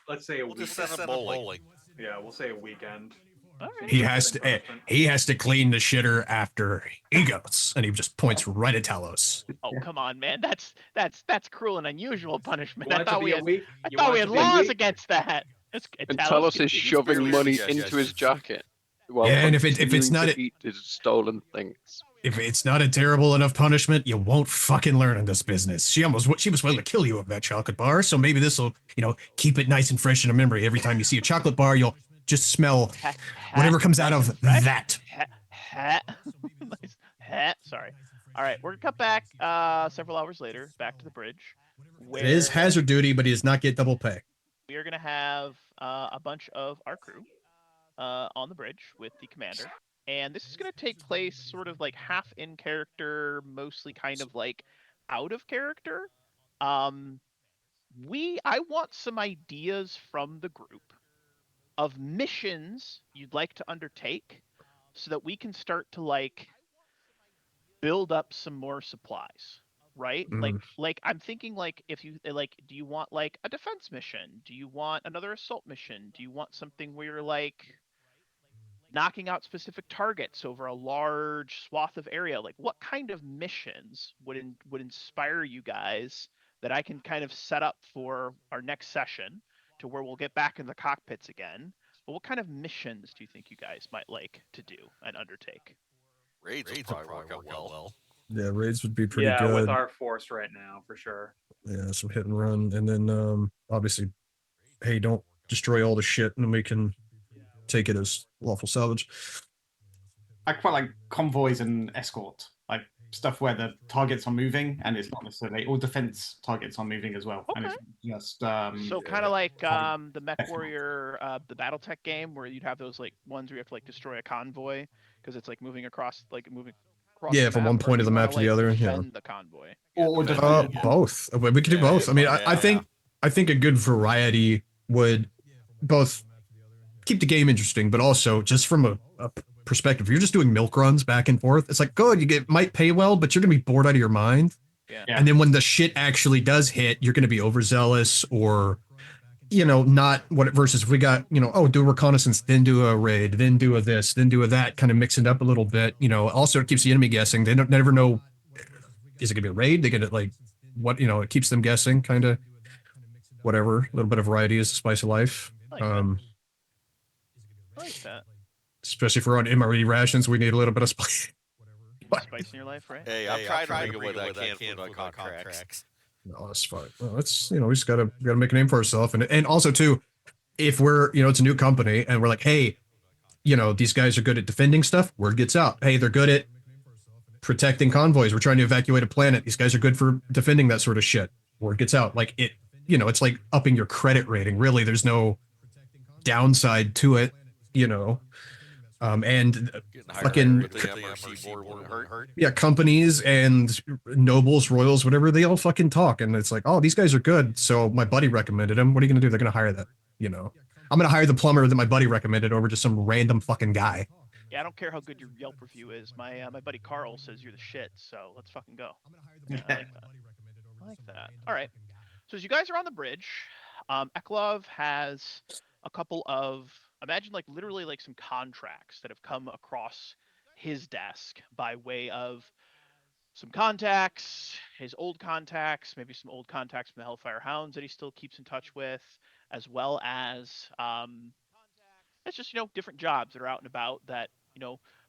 let's say a weekend. Just send him bowling. Yeah, we'll say a weekend. Right. He has to clean the shitter after he goes, and he just points right at Talos. Oh, come on, man. That's cruel and unusual punishment. I thought we had laws against that. And Talos is shoving money into his jacket while and if it's continuing not to eat his stolen things. If it's not a terrible enough punishment, you won't fucking learn in this business. She was willing to kill you over that chocolate bar, so maybe this will, keep it nice and fresh in a memory. Every time you see a chocolate bar, you'll just smell whatever comes out of that. Sorry. All right, we're gonna cut back several hours later, back to the bridge. It is hazard duty, but he does not get double pay. We are gonna have a bunch of our crew on the bridge with the commander. And this is going to take place sort of like half in character, mostly kind of like out of character. I want some ideas from the group of missions you'd like to undertake so that we can start to like build up some more supplies, right? Like I'm thinking like if you like, do you want like a defense mission? Do you want another assault mission? Do you want something where you're like knocking out specific targets over a large swath of area? Like what kind of missions would inspire you guys that I can kind of set up for our next session to where we'll get back in the cockpits again? But what kind of missions do you think you guys might like to do and undertake? Raids would probably work out well. Yeah, raids would be pretty good. Yeah, with our force right now, for sure. Yeah, some hit and run. And then obviously, hey, don't destroy all the shit, and we can take it as lawful salvage. I quite like convoys and escort, like stuff where the targets are moving and it's not necessarily all defense targets are moving as well. Okay. And it's just so kind of like the Mechwarrior, the BattleTech game where you'd have those like ones where you have to like destroy a convoy because it's like moving across, like moving across Yeah, the from map, one or do point of you the want map to to the like other. Yeah. defend the convoy? Yeah, Or defend defend it. it. Yeah. Both. We could do Yeah, both. I mean, I yeah. think a good variety would both keep the game interesting, but also just from a perspective, if you're just doing milk runs back and forth, it's like good. You get might pay well, but you're gonna be bored out of your mind. Yeah. Yeah. And then when the shit actually does hit, you're gonna be overzealous or not what versus if we got, oh, do a reconnaissance, then do a raid, then do a this, then do a that, kind of mix it up a little bit. Also it keeps the enemy guessing. They don't never know, is it gonna be a raid? They get like what, it keeps them guessing, kind of whatever. A little bit of variety is the spice of life. I like that. Um, I like that. especially if we're on MRE rations, we need a little bit of spice. Spice in your life, right? Hey, I'm trying to bring it what I can for my contracts. No, that's fine. Well, it's we just gotta make a name for ourselves, and also too, if we're it's a new company and we're like, hey, these guys are good at defending stuff. Word gets out. Hey, they're good at protecting convoys. We're trying to evacuate a planet. These guys are good for defending that sort of shit. Word gets out. Like it, it's like upping your credit rating. Really, there's no downside to it. You know, and Getting higher credit fucking rating, the MRC board won't hurt. yeah, companies and nobles, royals, whatever, they all fucking talk, and it's like, oh, these guys are good. So my buddy recommended them. What are you gonna do? They're gonna hire that. I'm gonna hire the plumber that my buddy recommended over just some random fucking guy. Yeah, I don't care how good your Yelp review is. My buddy Carl says you're the shit, so let's fucking go. Yeah, I like that. I like that. All right. So as you guys are on the bridge, Eklov has a couple of imagine like literally like some contracts that have come across his desk by way of some contacts, his old contacts, maybe some old contacts from the Hellfire Hounds that he still keeps in touch with, as well as it's just different jobs that are out and about that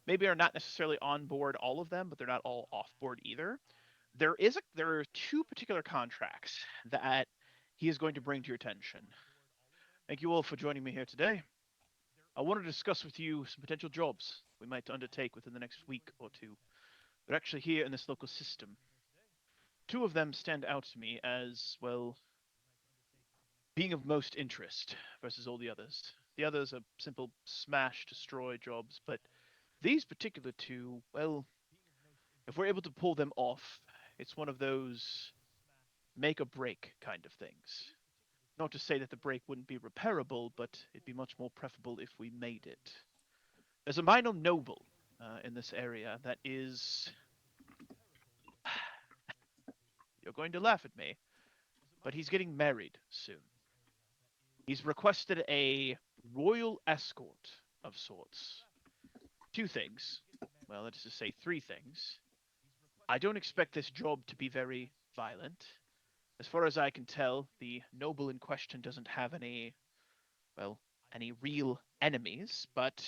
maybe are not necessarily on board all of them, but they're not all off board either. There are two particular contracts that he is going to bring to your attention. Thank you all for joining me here today. I want to discuss with you some potential jobs we might undertake within the next week or two. They're actually here in this local system. Two of them stand out to me as, well, being of most interest versus all the others. The others are simple smash destroy jobs, but these particular two, well, if we're able to pull them off, it's one of those make or break kind of things. Not to say that the break wouldn't be repairable, but it'd be much more preferable if we made it. There's a minor noble in this area that is. You're going to laugh at me, but he's getting married soon. He's requested a royal escort of sorts. Two things. Well, that is to say, three things. I don't expect this job to be very violent. As far as I can tell, the noble in question doesn't have well, any real enemies, but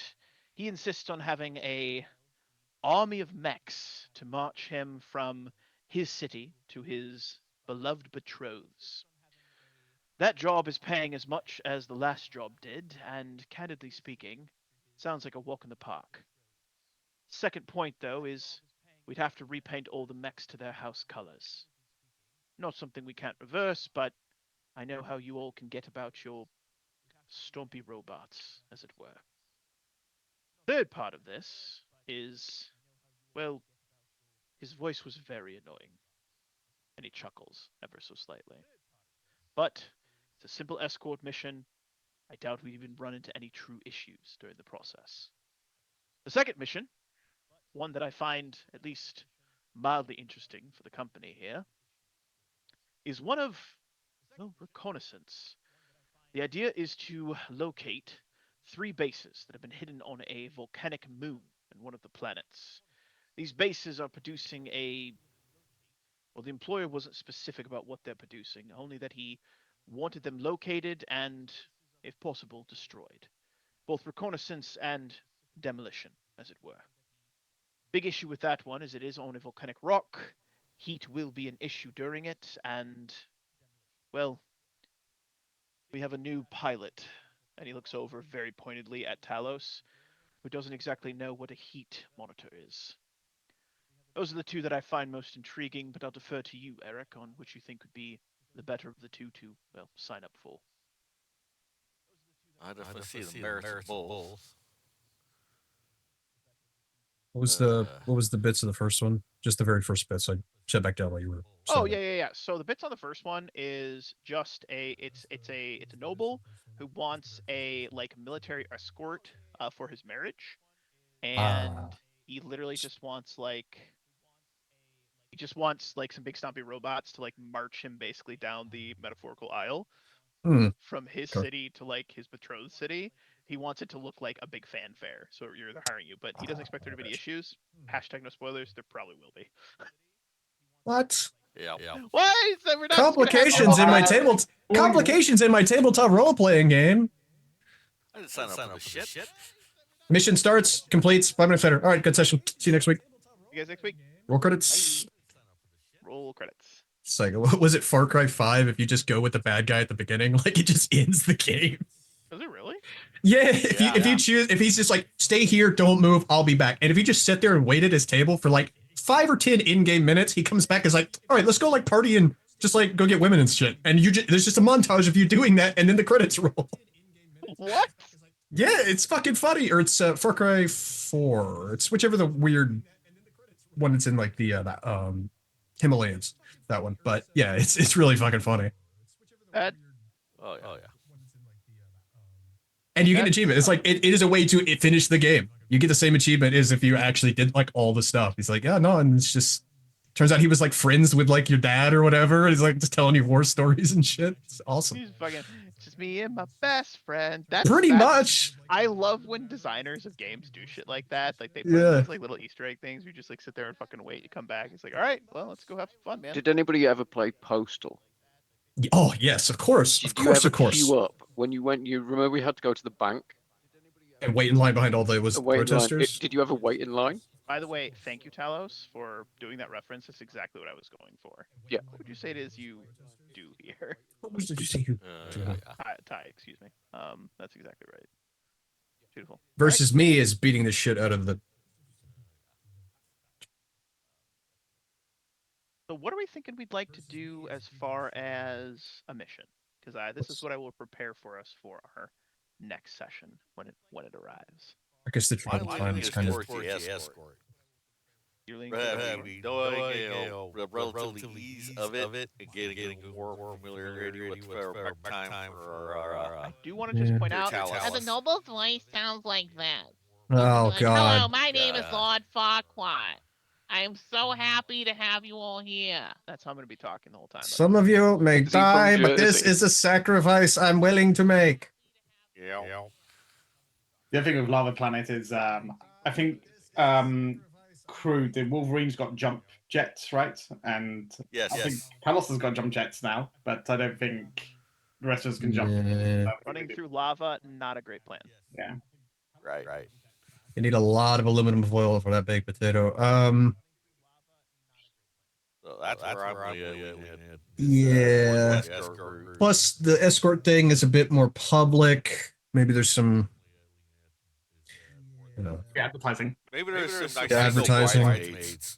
he insists on having a army of mechs to march him from his city to his beloved betrothed. That job is paying as much as the last job did, and candidly speaking, sounds like a walk in the park. Second point, though, is we'd have to repaint all the mechs to their house colors. Not something we can't reverse, but I know how you all can get about your stompy robots, as it were. Third part of this is, well, his voice was very annoying, and he chuckles ever so slightly. But it's a simple escort mission. I doubt we even run into any true issues during the process. The second mission, one that I find at least mildly interesting for the company here, is one of, well, reconnaissance. The idea is to locate three bases that have been hidden on a volcanic moon in one of the planets. These bases are producing well, the employer wasn't specific about what they're producing, only that he wanted them located and, if possible, destroyed. Both reconnaissance and demolition, as it were. Big issue with that one is it is on a volcanic rock. Heat will be an issue during it, and, well, we have a new pilot. And he looks over very pointedly at Talos, who doesn't exactly know what a heat monitor is. Those are the two that I find most intriguing, but I'll defer to you, Eric, on which you think would be the better of the two to, well, sign up for. I definitely see the merits of both. What was the bits of the first one? Just the very first bits. I shut back down while you were Oh starting. yeah. So the bits on the first one is just it's a noble who wants a like military escort for his marriage, Ah. and he literally just wants like he just wants like some big stompy robots to like march him basically down the metaphorical aisle Hmm. from his Okay. city to like his betrothed city. He wants it to look like a big fanfare, so they're hiring you, but he doesn't expect there to be any issues. Hashtag no spoilers. There probably will be. What? Yeah. Why? So we're not just gonna have Complications in my table. Spoilers. Complications in my tabletop role playing game. I didn't sign up for this shit. Mission starts, completes, 5 minutes later. All right, good session. See you next week. you guys next week. Roll Bye. credits. Roll credits. It's like, what was it, Far Cry 5? If you just go with the bad guy at the beginning, like it just ends the game. Is it really? Yeah, if you choose, if he's just like, stay here, don't move, I'll be back. And if you just sit there and wait at his table for like 5 or 10 in-game minutes, he comes back and is like, all right, let's go like party and just like go get women and shit. And there's just a montage of you doing that, and then the credits roll. What? Yeah, it's fucking funny. Or it's Far Cry 4. It's whichever the weird one that's in like the Himalayas. That one. But yeah, it's really fucking funny. That Oh yeah. And you get an That's achievement. It's like it is a way to finish the game. You get the same achievement as if you actually did like all the stuff. He's like, yeah, no, and it's just turns out he was like friends with like your dad or whatever. And he's like just telling you war stories and shit. It's awesome. he's fucking. It's just me and my best friend. Pretty much. I love when designers of games do shit like that. Like they put in Yeah. these like little Easter egg things. You just like sit there and fucking wait. You come back. It's like, all right, well, let's go have some fun, man. Did anybody ever play Postal? Oh yes, of course, Did of you course, ever of course. queue up when you went? You remember we had to go to the bank And wait in line behind all those and wait in line. protesters. Did you ever wait in line? By the way, thank you, Talos, for doing that reference. That's exactly what I was going for. Yeah. What would you say it is you do here? What did you see? Yeah. Ty, excuse me. That's exactly right. Beautiful. Versus me is beating the shit out of the. So what are we thinking we'd like to do as far as a mission? Because this is what I will prepare for us for our next session when it arrives. I guess the travel time is kind of. escort. You're leaning We knowing the relative ease of it and getting more familiarity with time for our. I do want to just point out Talos. The noble's voice sounds like that. Oh Like, hello, god. my name is Yeah. Lord Farquaad. I am so happy to have you all here. that's how I'm going to be talking the whole time. Some of you may Is he from die, but this Jersey? is a sacrifice I'm willing to make. Yeah. The other thing with Lava Planet is, I think crew, the Wolverine's got jump jets, right? And Yes. I think Talos has got jump jets now, but I don't think the rest of us can jump. Yeah. Running through lava, not a great plan. Yeah. Right. You need a lot of aluminum foil for that baked potato. So that's where I'm leaning. Yeah. Plus, the escort thing is a bit more public. Maybe there's some, you know, Advertising. Maybe there's some nice advertising. bridesmaids.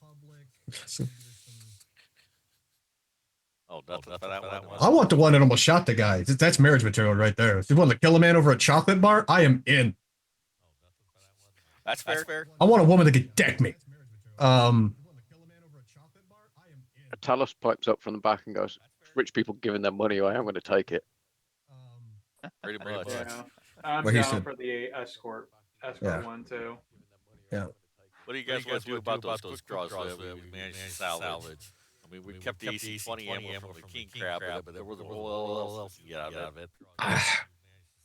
Oh, nothing for that one. I want the one that almost shot the guy. That's marriage material right there. If you want to kill a man over a chocolate bar, I am in. That's fair. I want a woman that could deck me. Talos pipes up from the back and goes, "Rich people giving their money away. I'm going to take it." Pretty much. Yeah. I'm Well, he down said- for the escort Yeah. one too. What do you guys want to do about those straws that we managed to salvage? I mean, we kept the AC-20 ammo from the king crab, but there was a whole else to get out of it.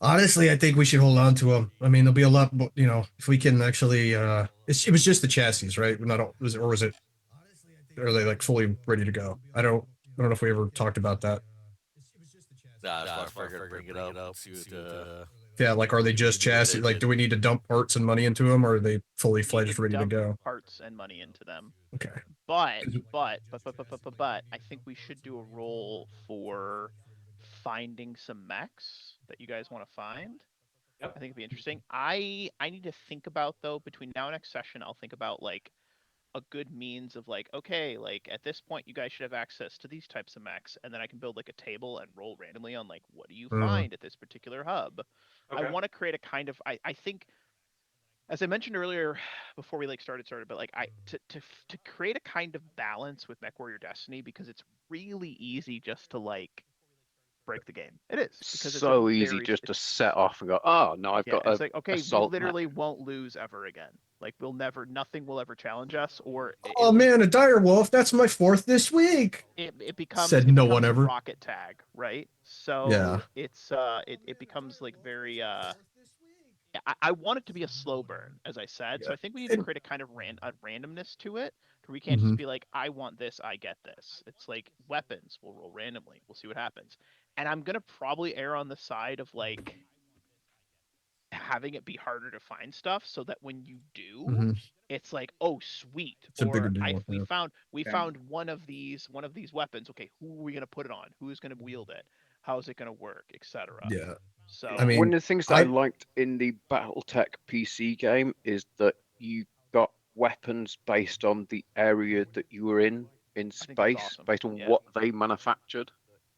Honestly, I think we should hold on to them. I mean, there'll be a lot, you know, if we can actually. It was just the chassis, right? Was it? Are they like fully ready to go? I don't know if we ever talked about that. Nah, that's why I figured bring it up. See what, Yeah, like are they just chassis? Like, do we need to dump parts and money into them, or are they fully You need fledged, to ready to dump go? Parts and money into them. Okay. But I think we should do a roll for finding some mechs that you guys want to find. Yep. I think it'd be interesting. I need to think about though between now and next session. I'll think about like a good means of like, okay, like at this point you guys should have access to these types of mechs, and then I can build like a table and roll randomly on like what do you Mhm. find at this particular hub. I Okay. want to create a kind of I think as I mentioned earlier before we like started, but like to create a kind of balance with MechWarrior Destiny because it's really easy just to like break the game. It is because it's a So easy very just to set off and go, oh no, I've yeah, got it's a like okay, we assault literally mech. won't lose ever again. Like nothing will ever challenge us, or Oh it'll just man, a dire wolf. That's my fourth this week. it becomes Said it no one becomes a ever. rocket tag, right? Yeah. So it becomes like very I want it to be a slow burn, as I said. So Yeah. I think we need to And, create a kind of a randomness to it, where we can't just mhm. be like, I want this, I get this. It's like weapons, we'll roll randomly, we'll see what happens. And I'm gonna probably err on the side of like having it be harder to find stuff so that when you do, Mhm. it's like, oh sweet. It's a bigger Or I deal. we Yeah. found we Yeah. found one of these weapons. Okay, who are we gonna put it on? Who's gonna wield it? How's it gonna work, etc. Yeah. I So One mean, of the things that I I liked in the BattleTech PC game is that you got weapons based on the area that you were in I think that's space, awesome. based on Yeah. what they manufactured.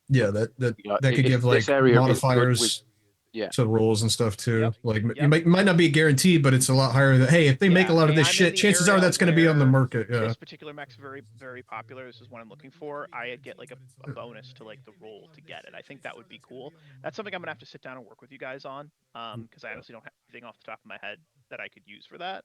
yeah, that You know, that could if give this like area is good with, modifiers yeah, to rolls and stuff too. Yep. Like you Yep. might not be guaranteed, but it's a lot higher than hey, if they make a Yeah. lot of Hey, this I'm in shit, the chances are area that's going to be on the where market. Yeah. this particular mech's very, very popular. This is what I'm looking for. I get like a bonus to like the roll to get it. I think that would be cool. That's something I'm gonna have to sit down and work with you guys on. Because I Yeah. honestly don't have anything off the top of my head that I could use for that.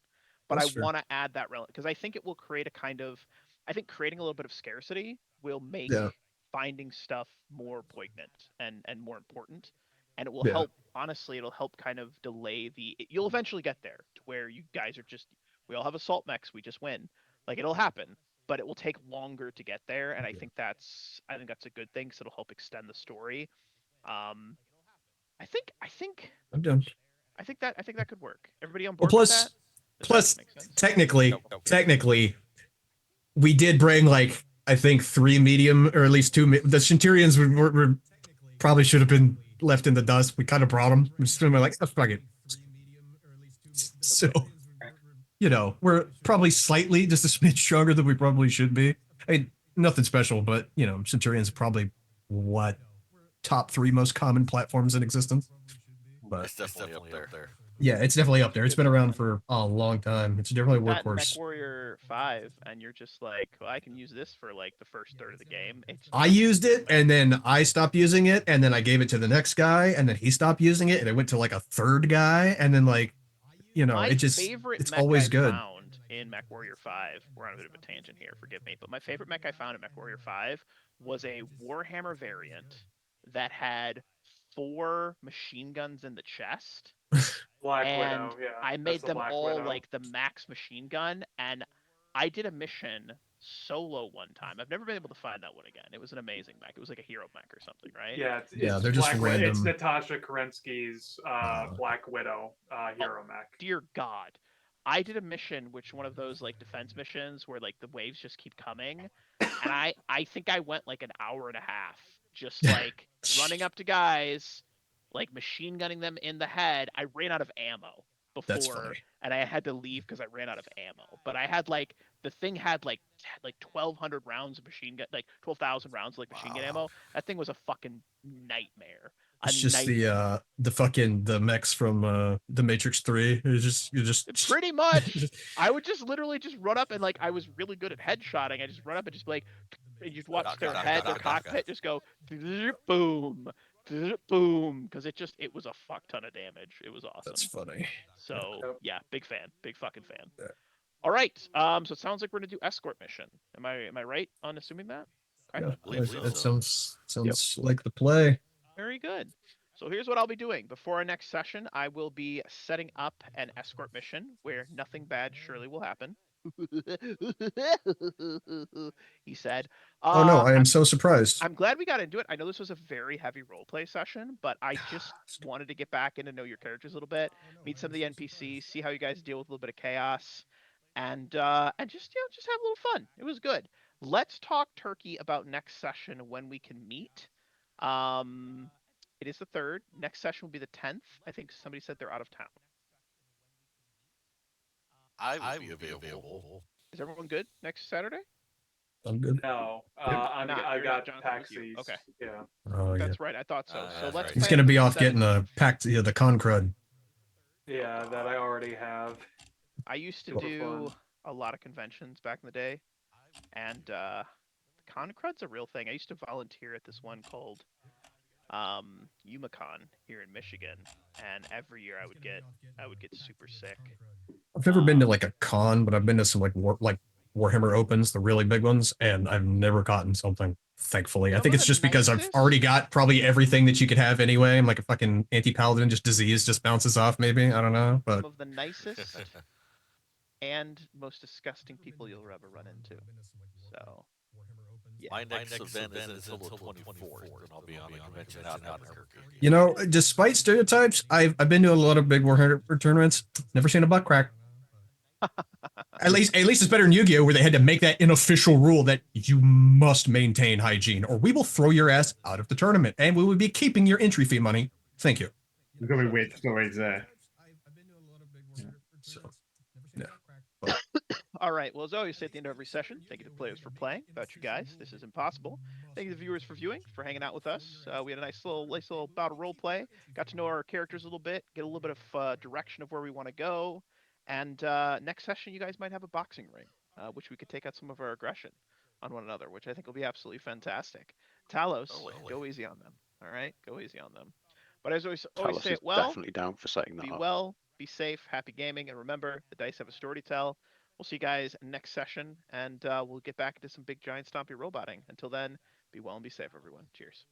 But I That's fair. want to add that because I think it will create a kind of, I think creating a little bit of scarcity will Yeah. make finding stuff more poignant and more important, and it will Yeah. help. Honestly, it'll help kind of delay you'll eventually get there to where you guys are just, we all have assault mechs, we just win. Like it'll happen, but it will take longer to get there, and I think that's a good thing because it'll help extend the story. Um, I think I'm done. I think that could work. Everybody on Well, board with that? Does that plus make sense? technically, Nope, nope. technically, we did bring like I think three medium or at least two. The Centurions were probably should have been left in the dust. We kind of brought them. We're just like, oh, fuck it. So we're probably slightly just a smidge stronger than we probably should be. I mean, nothing special, but Centurions are probably what top three most common platforms in existence. But It's definitely up there. yeah, it's definitely up there. It's been around for a long time. It's definitely a You've gotten workhorse. MechWarrior 5, and you're just like, well, I can use this for like the first third of the game. It's I just used it and then I stopped using it and then I gave it to the next guy and then he stopped using it and it went to like a third guy and then like my it favorite it's mech always I good. found in MechWarrior 5, we're on a bit of a tangent here, forgive me, but my favorite mech I found in MechWarrior 5 was a Warhammer variant that had 4 machine guns in the chest, Black and Widow, yeah, I that's made the them Black all Widow. like the max machine gun, and I did a mission solo one time. I've never been able to find that one again. It was an amazing mech. It was like a hero mech or something, right? Yeah, it's, Yeah, it's they're just Black Widow. It's random. Natasha Kerensky's Black Widow Oh, hero mech. dear God. I did a mission, which one of those like defense missions where like the waves just keep coming, and I think I went like an hour and a half just like running up to guys, like machine gunning them in the head. I ran out of ammo That's funny. before, and I had to leave because I ran out of ammo. But I had like the thing had like 1,200 rounds of machine gun, like 12,000 rounds of like machine gun Wow. ammo. That thing was a fucking nightmare, a It's just nightmare. the fucking the mechs from the Matrix 3. It's just you just Pretty much. I would just literally just run up and like I was really good at headshotting. I just run up and just be like, and you'd watch Daka, their daka, head, their daka, daka. cockpit just go boom, boom, because it was a fuck ton of damage. It was that's awesome. funny. Yeah. So Yep. yeah, big fan, big fucking fan. Yeah. All right. So it sounds like we're gonna do escort mission. Am I right on assuming that? Okay. Yeah, Believe that so. sounds like the play. Very good. So here's what I'll be doing. Before our next session, I will be setting up an escort mission where nothing bad surely will happen. He said. Oh no, I am I'm so surprised. I'm glad we got into it. I know this was a very heavy roleplay session, but I just wanted to get back in and know your characters a little bit, meet some of the NPCs, see how you guys deal with a little bit of chaos, and just just have a little fun. It was good. Let's talk turkey about next session when we can meet. Um, it is the third. Next session will be the 10th. I think somebody said they're out of town. I will be available. Is everyone good next Saturday? I'm good. No, Yep. I You're not, got Jonathan. It was you. taxis. Okay, Yeah. Oh yeah. that's right. I thought so. So That's let's right. He's plan gonna for be the off getting 17th. the packed the con crud. Yeah, that I already have. I used to Super do fun. a lot of conventions back in the day, and con crud's a real thing. I used to volunteer at this one called UmaCon here in Michigan, and every year I would get super sick. I've never been to Um, like a con, but I've been to some like Warhammer Opens, the really big ones, and I've never gotten something. Thankfully, I some think of it's the just because I've already nicest, got probably everything that you could have anyway. I'm like a fucking anti-paladin, just disease just bounces off. Maybe I don't know, some but of the nicest and most disgusting people you'll ever run into. So yeah. My next event isn't until the 24th, and I'll be on a convention out in Albuquerque. you know, despite stereotypes, I've been to a lot of big Warhammer tournaments. Never seen a butt crack. At least it's better than Yu-Gi-Oh, where they had to make that unofficial rule that you must maintain hygiene, or we will throw your ass out of the tournament, and we will be keeping your entry fee money. Thank you. There's gonna be weird stories there. So, yeah. But All right. Well, as always, say at the end of every session, thank you to players for playing. Without you guys, this is impossible. Thank you to the viewers for viewing, for hanging out with us. We had a nice little bout of role play. Got to know our characters a little bit, get a little bit of direction of where we want to go. And next session, you guys might have a boxing ring, which we could take out some of our aggression on one another, which I think will be absolutely fantastic. Talos, Holy. go easy on them. All right, go easy on them. But as always Talos say is it well. definitely down for setting that Be up. well, be safe, happy gaming, and remember, the dice have a story to tell. We'll see you guys next session, and we'll get back into some big giant stompy roboting. Until then, be well and be safe, everyone. Cheers.